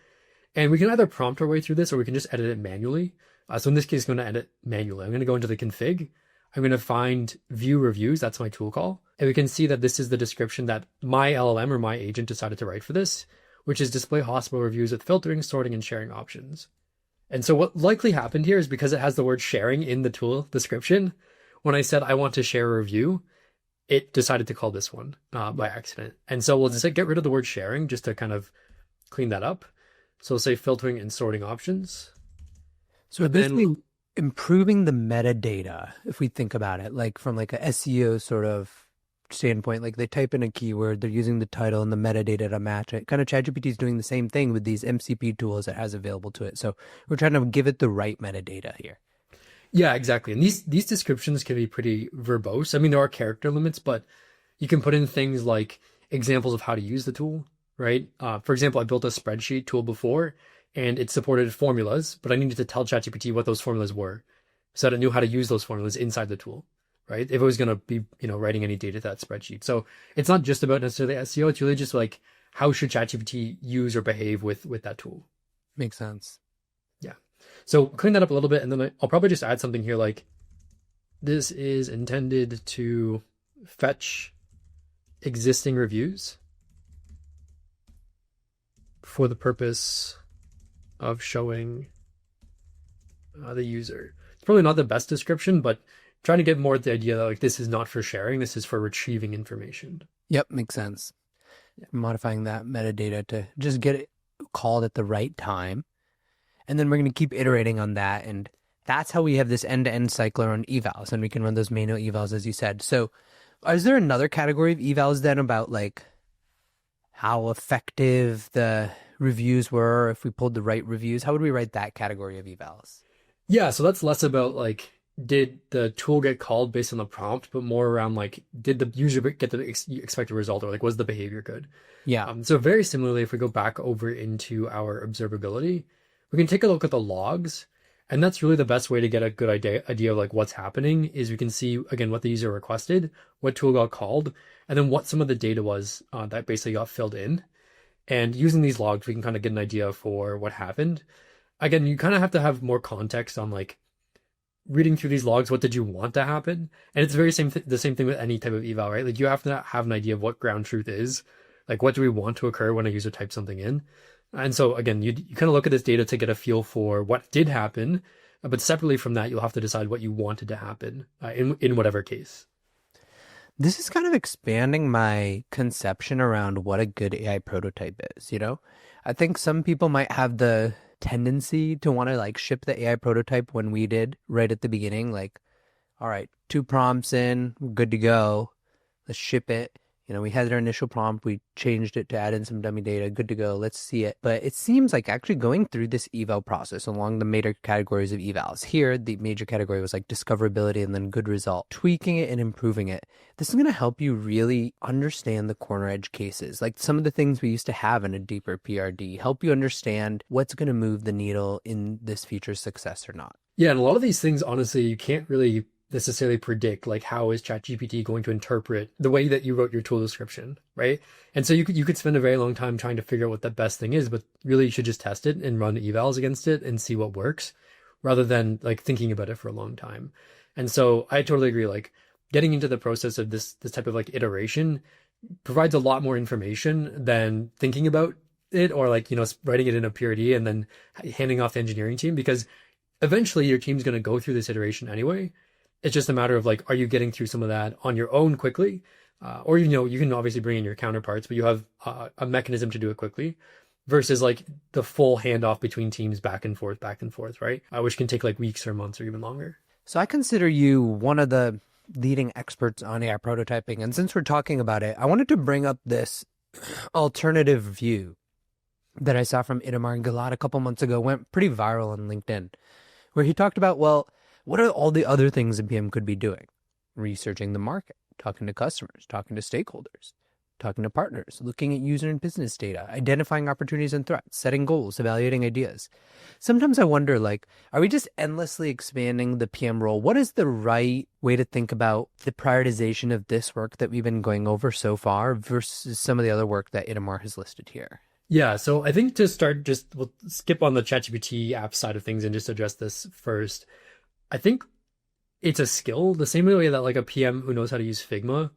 and we can either prompt our way through this or we can just edit it manually. So in this case, I'm going to edit manually. I'm going to go into the config. I'm going to find view reviews. That's my tool call. And we can see that this is the description that my LLM or my agent decided to write for this, which is display hospital reviews with filtering, sorting, and sharing options. And so what likely happened here is because it has the word sharing in the tool description, when I said I want to share a review, it decided to call this one by accident. And so we'll just get rid of the word sharing just to kind of clean that up. So we'll say filtering and sorting options. So basically improving the metadata, if we think about it, like from like a SEO sort of standpoint, like they type in a keyword, they're using the title and the metadata to match it. Kind of ChatGPT is doing the same thing with these MCP tools it has available to it. So we're trying to give it the right metadata here. Yeah, exactly. And these descriptions can be pretty verbose. I mean, there are character limits, but you can put in things like examples of how to use the tool, right? For example, I built a spreadsheet tool before and it supported formulas, but I needed to tell ChatGPT what those formulas were so that it knew how to use those formulas inside the tool, right? If it was going to be, writing any data to that spreadsheet. So it's not just about necessarily SEO. It's really just like, how should ChatGPT use or behave with that tool? Makes sense. Yeah. So clean that up a little bit, and then I'll probably just add something here like, this is intended to fetch existing reviews for the purpose of showing the user. It's probably not the best description, but trying to get more at the idea that like this is not for sharing, this is for retrieving information. Yep, makes sense. Yeah. Modifying that metadata to just get it called at the right time. And then we're going to keep iterating on that. And that's how we have this end-to-end cycler on evals. And we can run those manual evals, as you said. So is there another category of evals then about like how effective the reviews were, if we pulled the right reviews? How would we write that category of evals? Yeah, so that's less about like, did the tool get called based on the prompt, but more around like, did the user get the expected result, or like, was the behavior good? Yeah. So very similarly, if we go back over into our observability, we can take a look at the logs, and that's really the best way to get a good idea of like what's happening. Is we can see again what the user requested, what tool got called, and then what some of the data was that basically got filled in. And using these logs, we can kind of get an idea for what happened. Again, you kind of have to have more context on like reading through these logs. What did you want to happen? And it's the same thing with any type of eval, right? Like you have to have an idea of what ground truth is. Like what do we want to occur when a user types something in? And so again, you kind of look at this data to get a feel for what did happen, but separately from that, you'll have to decide what you wanted to happen in whatever case. This is kind of expanding my conception around what a good AI prototype is, I think some people might have the tendency to want to like ship the AI prototype when we did right at the beginning, like, all right, 2 prompts in, we're good to go. Let's ship it. We had our initial prompt, we changed it to add in some dummy data, good to go, let's see it. But it seems like actually going through this eval process along the major categories of evals. Here, the major category was like discoverability and then good result, tweaking it and improving it. This is going to help you really understand the corner edge cases, like some of the things we used to have in a deeper PRD, help you understand what's going to move the needle in this feature's success or not. Yeah, and a lot of these things, honestly, you can't really necessarily predict like how is ChatGPT going to interpret the way that you wrote your tool description, right? And so you could spend a very long time trying to figure out what the best thing is, but really you should just test it and run evals against it and see what works rather than like thinking about it for a long time. And so I totally agree. Like getting into the process of this type of like iteration provides a lot more information than thinking about it or like, writing it in a purity and then handing off the engineering team, because eventually your team's going to go through this iteration anyway. It's just a matter of like, are you getting through some of that on your own quickly? Or, you can obviously bring in your counterparts, but you have a mechanism to do it quickly versus like the full handoff between teams back and forth, right? Which can take like weeks or months or even longer. So I consider you one of the leading experts on AI prototyping. And since we're talking about it, I wanted to bring up this alternative view that I saw from Itamar and Gilad a couple months ago, went pretty viral on LinkedIn, where he talked about, well, what are all the other things a PM could be doing? Researching the market, talking to customers, talking to stakeholders, talking to partners, looking at user and business data, identifying opportunities and threats, setting goals, evaluating ideas. Sometimes I wonder, like, are we just endlessly expanding the PM role? What is the right way to think about the prioritization of this work that we've been going over so far versus some of the other work that Itamar has listed here? Yeah, so I think to start, we'll skip on the ChatGPT app side of things and just address this first. I think it's a skill, the same way that like a PM who knows how to use Figma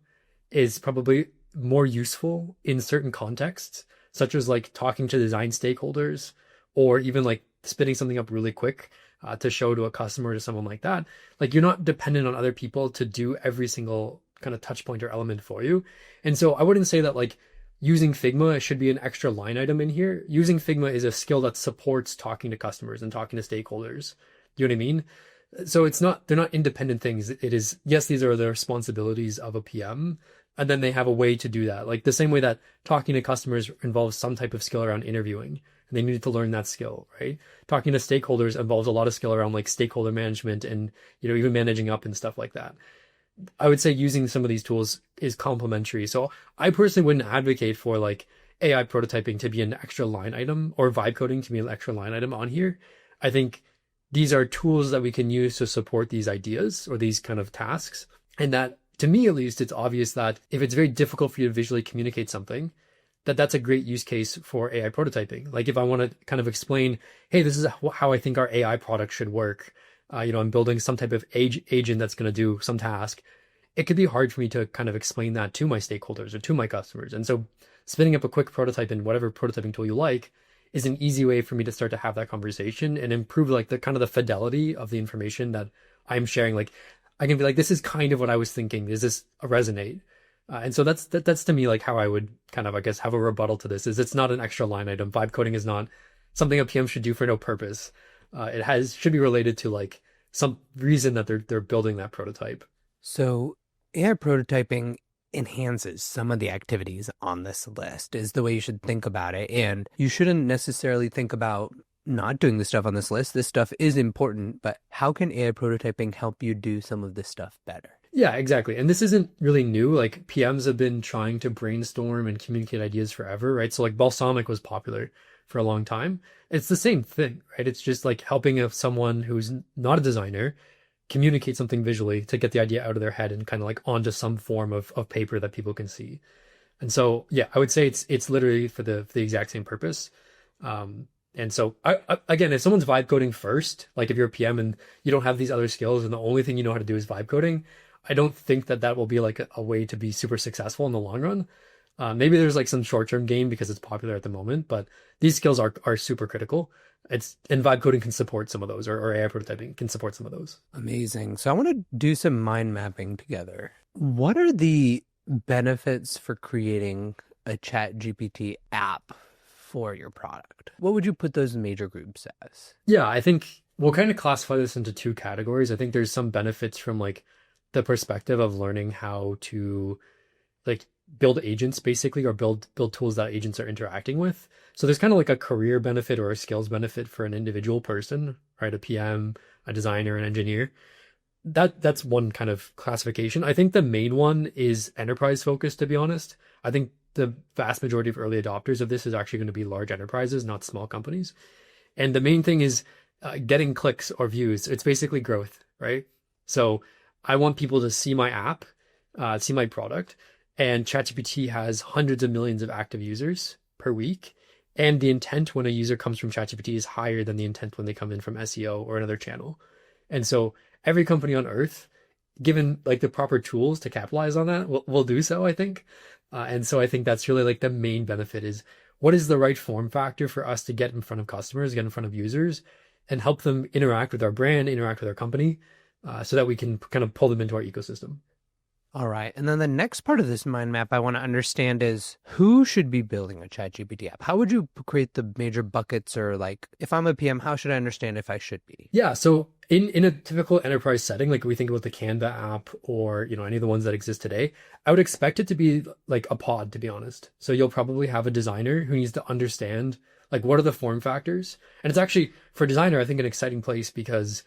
is probably more useful in certain contexts, such as like talking to design stakeholders or even like spinning something up really quick to show to a customer or to someone like that. Like you're not dependent on other people to do every single kind of touch point or element for you. And so I wouldn't say that like using Figma should be an extra line item in here. Using Figma is a skill that supports talking to customers and talking to stakeholders. You know what I mean? So they're not independent things. It is, yes, these are the responsibilities of a PM, and then they have a way to do that. Like the same way that talking to customers involves some type of skill around interviewing, and they need to learn that skill, right? Talking to stakeholders involves a lot of skill around like stakeholder management and, even managing up and stuff like that. I would say using some of these tools is complementary. So I personally wouldn't advocate for like AI prototyping to be an extra line item or vibe coding to be an extra line item on here. I think these are tools that we can use to support these ideas or these kind of tasks. And that, to me at least, it's obvious that if it's very difficult for you to visually communicate something, that's a great use case for AI prototyping. Like if I want to kind of explain, hey, this is how I think our AI product should work. I'm building some type of agent that's going to do some task. It could be hard for me to kind of explain that to my stakeholders or to my customers. And so spinning up a quick prototype in whatever prototyping tool you like is an easy way for me to start to have that conversation and improve like the kind of the fidelity of the information that I'm sharing. Like I can be like, this is kind of what I was thinking. Does this resonate? And so that's to me like how I would kind of, I guess, have a rebuttal to this is it's not an extra line item. Vibe coding is not something a PM should do for no purpose. It should be related to like some reason that they're building that prototype. So AI prototyping enhances some of the activities on this list is the way you should think about it. And you shouldn't necessarily think about not doing the stuff on this list. This stuff is important, but how can AI prototyping help you do some of this stuff better? Yeah, exactly. And this isn't really new. Like PMs have been trying to brainstorm and communicate ideas forever, right? So like Balsamiq was popular for a long time. It's the same thing, right? It's just like helping someone who's not a designer communicate something visually to get the idea out of their head and kind of like onto some form of paper that people can see. And so, yeah, I would say it's literally for the exact same purpose. And so again, if someone's vibe coding first, like if you're a PM and you don't have these other skills and the only thing you know how to do is vibe coding, I don't think that will be like a way to be super successful in the long run. Maybe there's like some short-term gain because it's popular at the moment, but these skills are super critical. And vibe coding can support some of those, or AI prototyping can support some of those. Amazing. So I want to do some mind mapping together. What are the benefits for creating a ChatGPT app for your product? What would you put those major groups as? Yeah, I think we'll kind of classify this into two categories. I think there's some benefits from like the perspective of learning how to like build agents basically, or build tools that agents are interacting with. So there's kind of like a career benefit or a skills benefit for an individual person, right? A PM, a designer, an engineer. That's one kind of classification. I think the main one is enterprise focused, to be honest. I think the vast majority of early adopters of this is actually going to be large enterprises, not small companies. And the main thing is getting clicks or views. It's basically growth, right? So I want people to see my app, see my product, and ChatGPT has hundreds of millions of active users per week. And the intent when a user comes from ChatGPT is higher than the intent when they come in from SEO or another channel. And so every company on earth, given like the proper tools to capitalize on that, will do so, I think. And so I think that's really like the main benefit is what is the right form factor for us to get in front of customers, get in front of users, and help them interact with our brand, interact with our company, so that we can kind of pull them into our ecosystem. All right. And then the next part of this mind map I want to understand is who should be building a ChatGPT app? How would you create the major buckets, or like if I'm a PM, how should I understand if I should be? Yeah, so in a typical enterprise setting, like we think about the Canva app or any of the ones that exist today, I would expect it to be like a pod, to be honest. So you'll probably have a designer who needs to understand like what are the form factors. And it's actually for a designer, I think an exciting place because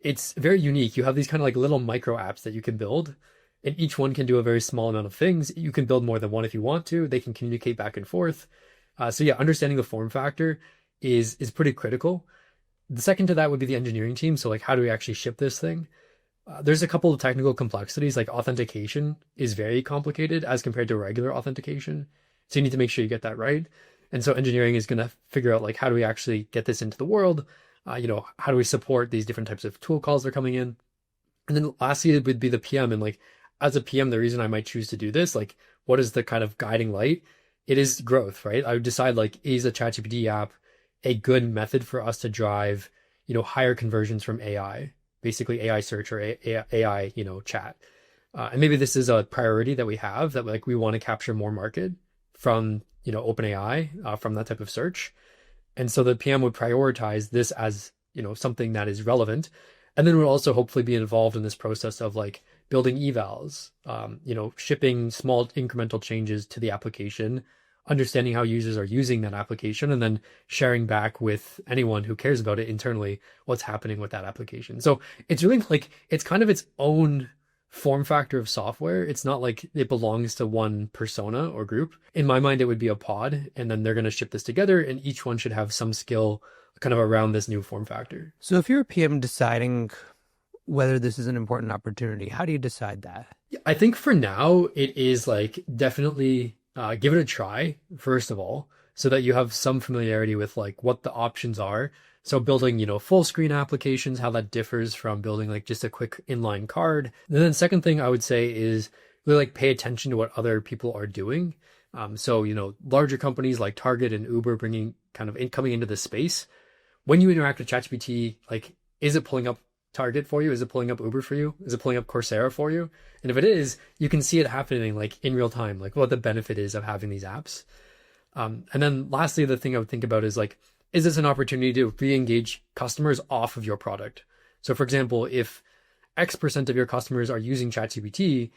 it's very unique. You have these kind of like little micro apps that you can build, and each one can do a very small amount of things. You can build more than one if you want to. They can communicate back and forth. So yeah, understanding the form factor is pretty critical. The second to that would be the engineering team. So like, how do we actually ship this thing? There's a couple of technical complexities, like authentication is very complicated as compared to regular authentication. So you need to make sure you get that right. And so engineering is going to figure out like, how do we actually get this into the world? How do we support these different types of tool calls that are coming in? And then lastly, it would be the PM. And like, as a PM, the reason I might choose to do this, like, what is the kind of guiding light? It is growth, right? I would decide like, is a ChatGPT app a good method for us to drive, higher conversions from AI, basically AI search or AI, chat. And maybe this is a priority that we have that like we want to capture more market from, OpenAI, from that type of search. And so the PM would prioritize this as, something that is relevant. And then would also hopefully be involved in this process of like building evals, shipping small incremental changes to the application, understanding how users are using that application, and then sharing back with anyone who cares about it internally what's happening with that application. So it's really like it's kind of its own form factor of software. It's not like it belongs to one persona or group. In my mind, it would be a pod, and then they're going to ship this together, and each one should have some skill kind of around this new form factor. So if you're a PM deciding whether this is an important opportunity, how do you decide that? I think for now, it is like definitely give it a try, first of all, so that you have some familiarity with like what the options are. So building, full screen applications, how that differs from building like just a quick inline card. And then second thing I would say is really like pay attention to what other people are doing. So, larger companies like Target and Uber coming into this space. When you interact with ChatGPT, like, is it pulling up Target for you? Is it pulling up Uber for you? Is it pulling up Coursera for you? And if it is, you can see it happening like in real time, like what the benefit is of having these apps. And then lastly, the thing I would think about is like, is this an opportunity to re-engage customers off of your product? So for example, if X% of your customers are using ChatGPT,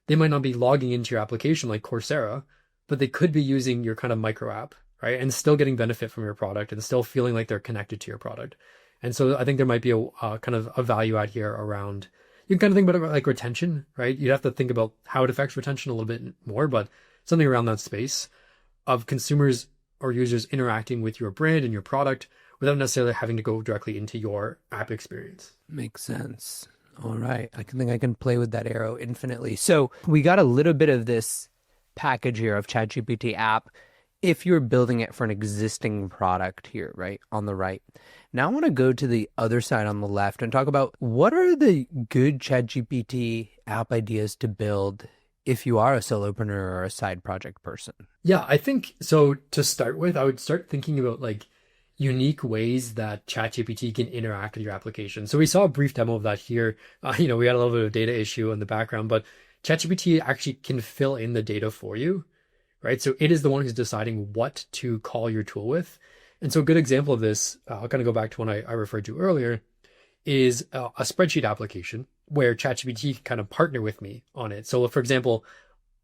they might not be logging into your application like Coursera, but they could be using your kind of micro app, right? And still getting benefit from your product and still feeling like they're connected to your product. And so I think there might be a kind of a value add here around, you can kind of think about it like retention, right? You'd have to think about how it affects retention a little bit more, but something around that space of consumers or users interacting with your brand and your product without necessarily having to go directly into your app experience. Makes sense. All right. I think I can play with that arrow infinitely. So we got a little bit of this package here of ChatGPT app if you're building it for an existing product here, right, on the right. Now I want to go to the other side on the left and talk about what are the good ChatGPT app ideas to build if you are a solopreneur or a side project person. Yeah, I think so. To start with, I would start thinking about like unique ways that ChatGPT can interact with your application. So we saw a brief demo of that here. We had a little bit of data issue in the background, but ChatGPT actually can fill in the data for you, right? So it is the one who's deciding what to call your tool with. And so a good example of this, I'll kind of go back to one I referred to earlier, is a spreadsheet application where ChatGPT can kind of partner with me on it. So for example,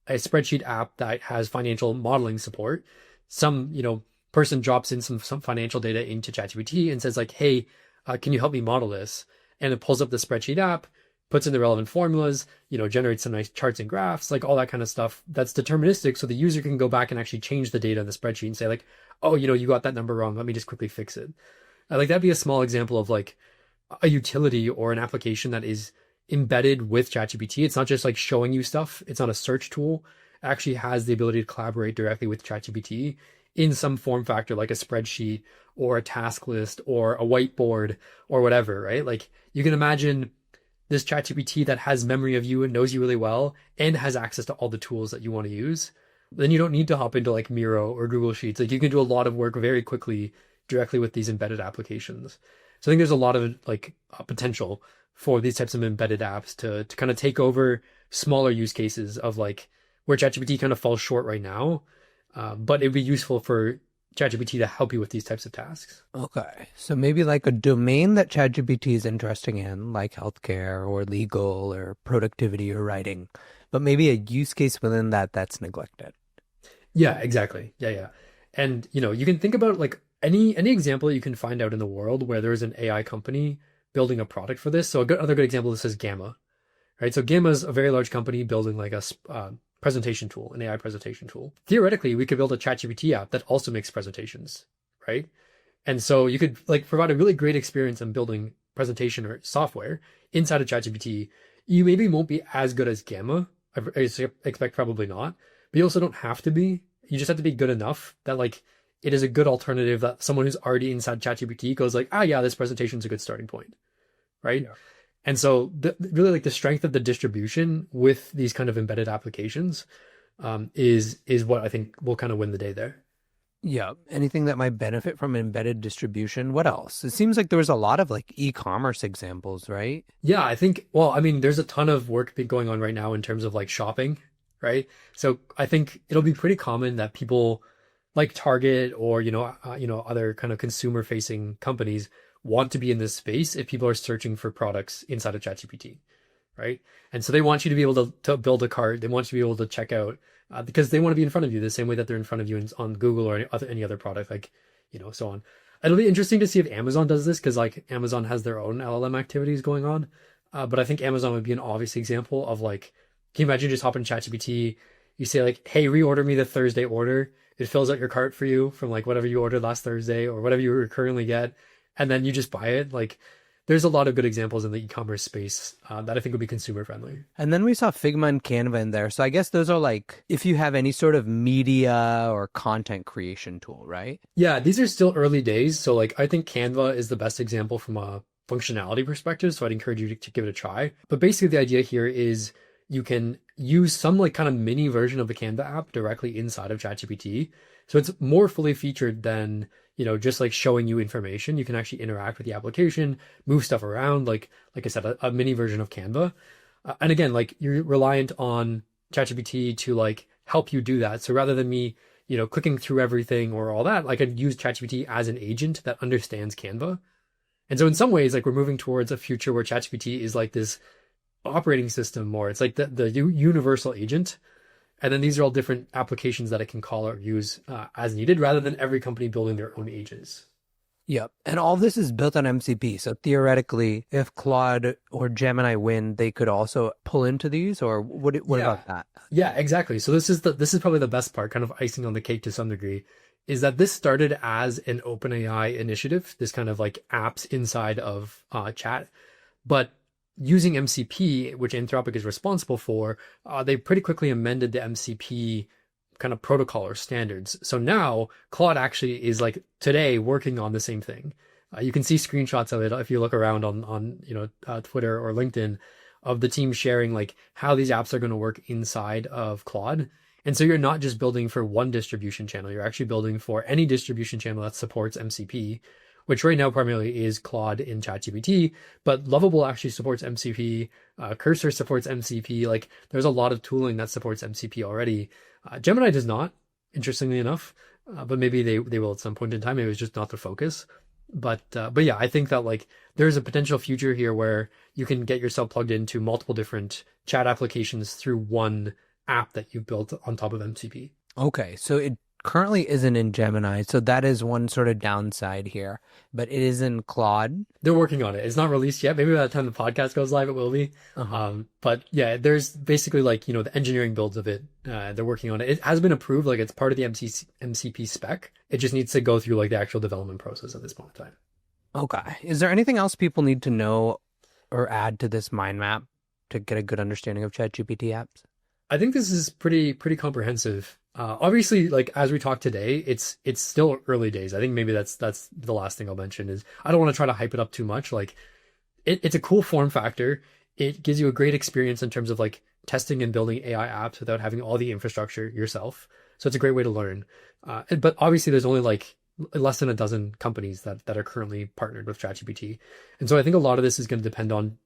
a spreadsheet app that has financial modeling support, some, person drops in some financial data into ChatGPT and says like, hey, can you help me model this? And it pulls up the spreadsheet app, puts in the relevant formulas, generates some nice charts and graphs, like all that kind of stuff that's deterministic. So the user can go back and actually change the data in the spreadsheet and say like, oh, you got that number wrong. Let me just quickly fix it. Like that'd be a small example of like a utility or an application that is embedded with ChatGPT. It's not just like showing you stuff. It's not a search tool. It actually has the ability to collaborate directly with ChatGPT in some form factor, like a spreadsheet or a task list or a whiteboard or whatever, right? Like you can imagine this ChatGPT that has memory of you and knows you really well and has access to all the tools that you want to use. Then you don't need to hop into like Miro or Google Sheets. Like you can do a lot of work very quickly directly with these embedded applications. So I think there's a lot of like potential for these types of embedded apps to kind of take over smaller use cases of like where ChatGPT kind of falls short right now. But it'd be useful for ChatGPT to help you with these types of tasks. Okay. So maybe like a domain that ChatGPT is interesting in, like healthcare or legal or productivity or writing, but maybe a use case within that that's neglected. Yeah, exactly. Yeah. And you can think about like any example you can find out in the world where there's an AI company building a product for this. So another good example of this is Gamma, right? So Gamma is a very large company building like a presentation tool, an AI presentation tool. Theoretically, we could build a ChatGPT app that also makes presentations, right? And so you could like provide a really great experience in building presentation or software inside of ChatGPT. You maybe won't be as good as Gamma. I expect probably not, but you also don't have to be. You just have to be good enough that like it is a good alternative that someone who's already inside ChatGPT goes like, yeah, this presentation is a good starting point, right? Yeah. And so really like the strength of the distribution with these kind of embedded applications is what I think will kind of win the day there. Yeah. Anything that might benefit from embedded distribution? What else? It seems like there was a lot of like e-commerce examples, right? Yeah, I think, well, I mean, there's a ton of work going on right now in terms of like shopping, right? So I think it'll be pretty common that people like Target or, other kind of consumer facing companies want to be in this space if people are searching for products inside of ChatGPT, right? And so they want you to be able to build a cart. They want you to be able to check out because they want to be in front of you the same way that they're in front of you on Google or any other product, like, so on. It'll be interesting to see if Amazon does this because like Amazon has their own LLM activities going on. But I think Amazon would be an obvious example of like, can you imagine just hopping ChatGPT? You say like, hey, reorder me the Thursday order. It fills out your cart for you from like whatever you ordered last Thursday or whatever you currently get. And then you just buy it. Like there's a lot of good examples in the e-commerce space that I think would be consumer friendly. And then we saw Figma and Canva in there. So I guess those are like, if you have any sort of media or content creation tool, right? Yeah, these are still early days. So like, I think Canva is the best example from a functionality perspective. So I'd encourage you to give it a try. But basically the idea here is you can use some like kind of mini version of the Canva app directly inside of ChatGPT. So it's more fully featured than just like showing you information. You can actually interact with the application, move stuff around, like I said, a mini version of Canva. And again, like you're reliant on ChatGPT to like help you do that. So rather than me, clicking through everything or all that, like I'd use ChatGPT as an agent that understands Canva. And so in some ways, like we're moving towards a future where ChatGPT is like this operating system more. It's like the universal agent. And then these are all different applications that it can call or use as needed rather than every company building their own agents. Yep. And all this is built on MCP. So theoretically, if Claude or Gemini win, they could also pull into these, or what about that? Yeah, exactly. So this is probably the best part, kind of icing on the cake to some degree, is that this started as an OpenAI initiative, this kind of like apps inside of chat. But using MCP, which Anthropic is responsible for, they pretty quickly amended the MCP kind of protocol or standards. So now Claude actually is like today working on the same thing. You can see screenshots of it if you look around on Twitter or LinkedIn of the team sharing like how these apps are going to work inside of Claude. And so you're not just building for one distribution channel, you're actually building for any distribution channel that supports MCP, which right now primarily is Claude in ChatGPT, but Lovable actually supports MCP, Cursor supports MCP, like there's a lot of tooling that supports MCP already. Gemini does not, interestingly enough, but maybe they will at some point in time, maybe it's just not the focus. But yeah, I think that like there's a potential future here where you can get yourself plugged into multiple different chat applications through one app that you've built on top of MCP. Okay, so it currently isn't in Gemini, so that is one sort of downside here, but it is in Claude. They're working on it. It's not released yet. Maybe by the time the podcast goes live, it will be. But yeah, there's basically like, the engineering builds of it. They're working on it. It has been approved. Like it's part of the MCP spec. It just needs to go through like the actual development process at this point in time. Okay. Is there anything else people need to know or add to this mind map? to get a good understanding of ChatGPT apps? I think this is pretty comprehensive. Obviously, like as we talk today, it's still early days. I think maybe that's the last thing I'll mention is I don't want to try to hype it up too much. Like it's a cool form factor. It gives you a great experience in terms of like testing and building AI apps without having all the infrastructure yourself. So it's a great way to learn. But obviously, there's only like less than a dozen companies that are currently partnered with ChatGPT, and so I think a lot of this is going to depend on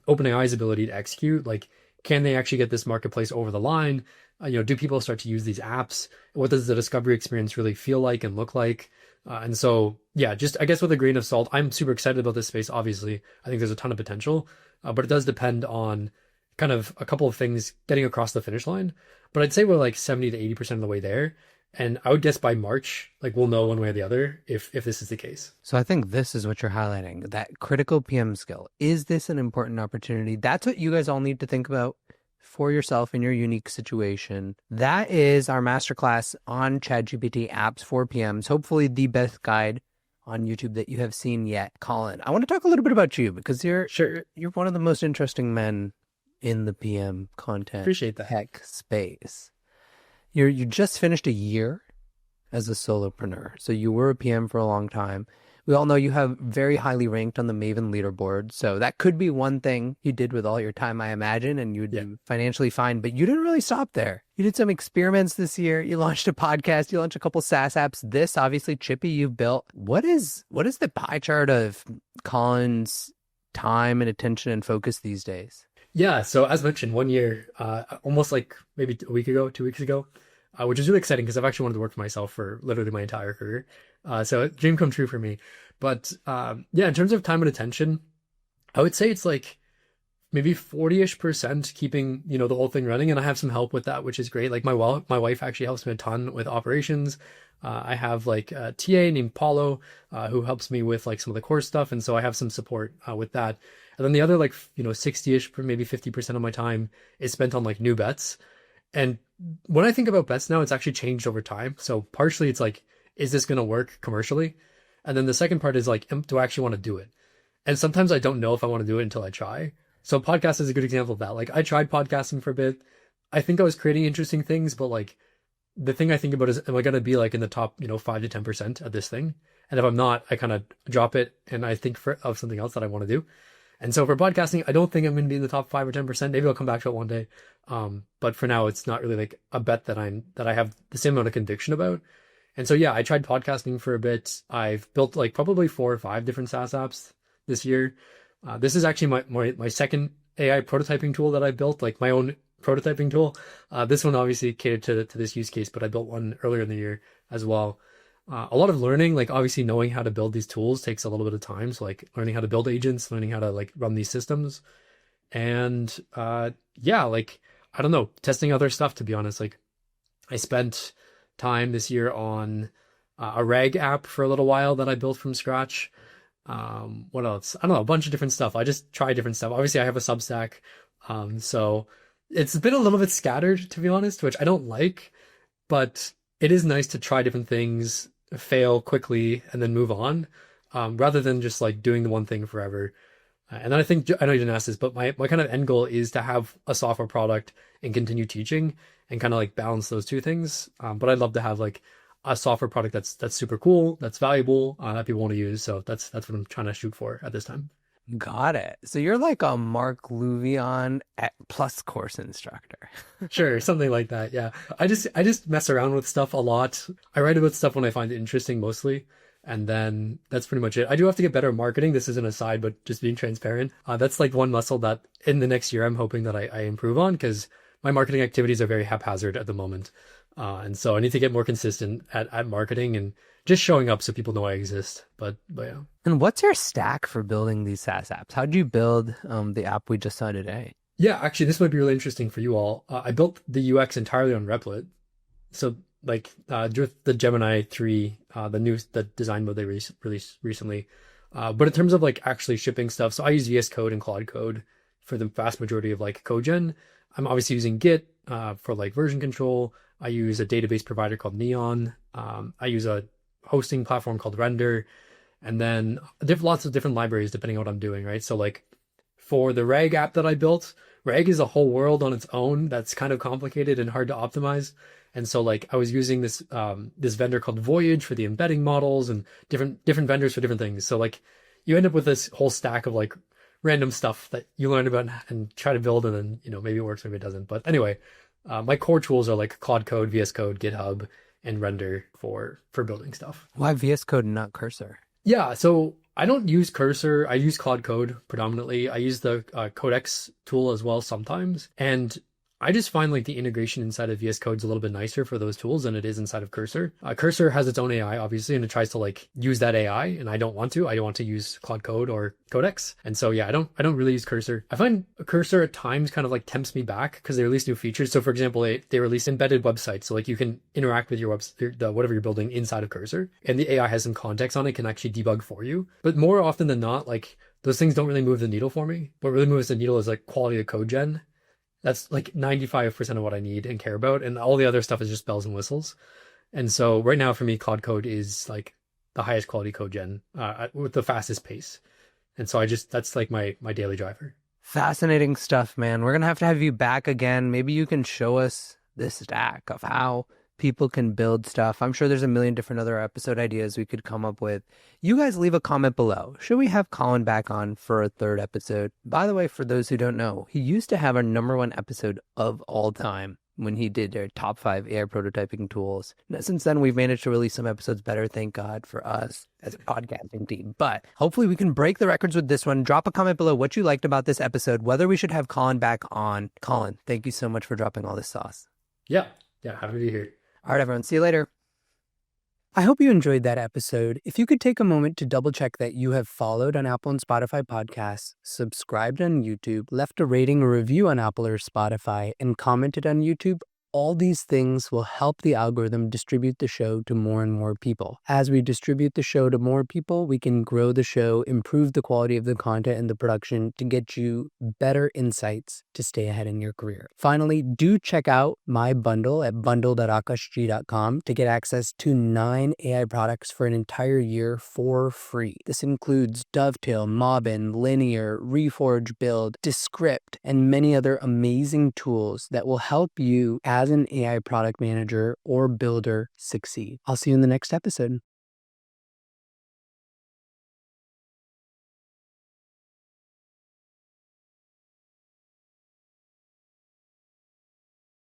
OpenAI's ability to execute. Like, can they actually get this marketplace over the line? Do people start to use these apps? What does the discovery experience really feel like and look like? And so, yeah, just I guess with a grain of salt, I'm super excited about this space. Obviously, I think there's a ton of potential, but it does depend on kind of a couple of things getting across the finish line. But I'd say we're like 70 to 80% of the way there. And I would guess by March, like we'll know one way or the other if this is the case. So I think this is what you're highlighting, that critical PM skill. Is this an important opportunity? That's what you guys all need to think about for yourself in your unique situation. That is our masterclass on ChatGPT apps for PMs. Hopefully the best guide on YouTube that you have seen yet. Colin, I want to talk a little bit about you because you're one of the most interesting men in the PM content Appreciate that. tech space. You just finished a year as a solopreneur. So you were a PM for a long time. We all know you have very highly ranked on the Maven leaderboard. So that could be one thing you did with all your time, I imagine, and you'd be financially fine. But you didn't really stop there. You did some experiments this year. You launched a podcast. You launched a couple SaaS apps. This, obviously, Chippy, you've built. What is the pie chart of Colin's time and attention and focus these days? Yeah, so as mentioned, 1 year, almost like maybe a week ago, 2 weeks ago, which is really exciting because I've actually wanted to work for myself for literally my entire career. So dream come true for me. But yeah, in terms of time and attention, I would say it's like maybe 40-ish% keeping, the whole thing running. And I have some help with that, which is great. Like my wife actually helps me a ton with operations. I have like a TA named Paulo, who helps me with like some of the core stuff. And so I have some support with that. And then the other like, 60-ish, maybe 50% of my time is spent on like new bets. And when I think about bets now, it's actually changed over time. So partially it's like, is this going to work commercially? And then the second part is like, do I actually want to do it? And sometimes I don't know if I want to do it until I try. So podcast is a good example of that. Like I tried podcasting for a bit. I think I was creating interesting things, but like the thing I think about is, am I going to be like in the top, 5 to 10% at this thing? And if I'm not, I kind of drop it and I think of something else that I want to do. And so for podcasting, I don't think I'm going to be in the top 5 or 10%. Maybe I'll come back to it one day. But for now, it's not really like a bet that I have the same amount of conviction about. And so, yeah, I tried podcasting for a bit. I've built like probably 4 or 5 different SaaS apps this year. This is actually my second AI prototyping tool that I built, like my own prototyping tool. This one obviously catered to this use case, but I built one earlier in the year as well. A lot of learning, like obviously knowing how to build these tools takes a little bit of time. So like learning how to build agents, learning how to like run these systems. And yeah, like, I don't know, testing other stuff, to be honest. Like I spent time this year on a RAG app for a little while that I built from scratch. What else? I don't know, a bunch of different stuff. I just try different stuff. Obviously I have a Substack. So it's been a little bit scattered, to be honest, which I don't like, but it is nice to try different things, fail quickly, and then move on, rather than just like doing the one thing forever. And then I know you didn't ask this, but my kind of end goal is to have a software product and continue teaching and kind of like balance those two things. But I'd love to have like a software product that's super cool, that's valuable, that people want to use. So that's what I'm trying to shoot for at this time. Got it. So you're like a Mark Louvion plus course instructor. Sure, something like that. Yeah. I just mess around with stuff a lot. I write about stuff when I find it interesting mostly. And then that's pretty much it. I do have to get better at marketing. This is an aside, but just being transparent. That's like one muscle that in the next year, I'm hoping that I improve on, because my marketing activities are very haphazard at the moment. And so I need to get more consistent at marketing and just showing up so people know I exist. But yeah. And what's your stack for building these SaaS apps? How did you build the app we just saw today? Yeah, actually, this might be really interesting for you all. I built the UX entirely on Replit. So like with the Gemini 3, the design mode they released recently. But in terms of like actually shipping stuff, so I use VS Code and Claude Code for the vast majority of like code gen. I'm obviously using Git for like version control. I use a database provider called Neon. I use a hosting platform called Render, and then lots of different libraries depending on what I'm doing, right? So like for the RAG app that I built, RAG is a whole world on its own that's kind of complicated and hard to optimize. And so like I was using this vendor called Voyage for the embedding models and different vendors for different things. So like you end up with this whole stack of like random stuff that you learn about and try to build, and then maybe it works, maybe it doesn't. But anyway, my core tools are like Claude Code, VS Code, GitHub, and Render for building stuff. Why VS Code and not Cursor? Yeah, so I don't use Cursor. I use Claude Code predominantly. I use the Codex tool as well sometimes, and I just find like the integration inside of VS Code is a little bit nicer for those tools than it is inside of Cursor. Cursor has its own AI, obviously, and it tries to like use that AI, and I don't want to. I want to use Claude Code or Codex, and so yeah, I don't really use Cursor. I find Cursor at times kind of like tempts me back because they release new features. So for example, they release embedded websites, so like you can interact with your website, whatever you're building inside of Cursor, and the AI has some context on it, can actually debug for you. But more often than not, like those things don't really move the needle for me. What really moves the needle is like quality of code gen. That's like 95% of what I need and care about. And all the other stuff is just bells and whistles. And so right now for me, Claude Code is like the highest quality code gen with the fastest pace. And so that's like my daily driver. Fascinating stuff, man. We're going to have you back again. Maybe you can show us this stack of how people can build stuff. I'm sure there's a million different other episode ideas we could come up with. You guys leave a comment below. Should we have Colin back on for a third episode? By the way, for those who don't know, he used to have our #1 episode of all time when he did our top 5 AI prototyping tools. Now, since then, we've managed to release some episodes better, thank God, for us as a podcasting team. But hopefully we can break the records with this one. Drop a comment below what you liked about this episode, whether we should have Colin back on. Colin, thank you so much for dropping all this sauce. Yeah, happy to be here. All right, everyone. See you later. I hope you enjoyed that episode. If you could take a moment to double check that you have followed on Apple and Spotify podcasts, subscribed on YouTube, left a rating or review on Apple or Spotify, and commented on YouTube, all these things will help the algorithm distribute the show to more and more people. As we distribute the show to more people, we can grow the show, improve the quality of the content and the production to get you better insights to stay ahead in your career. Finally, do check out my bundle at bundle.aakashg.com to get access to 9 AI products for an entire year for free. This includes Dovetail, Mobbin, Linear, Reforge Build, Descript, and many other amazing tools that will help you as an AI product manager or builder succeed. I'll see you in the next episode.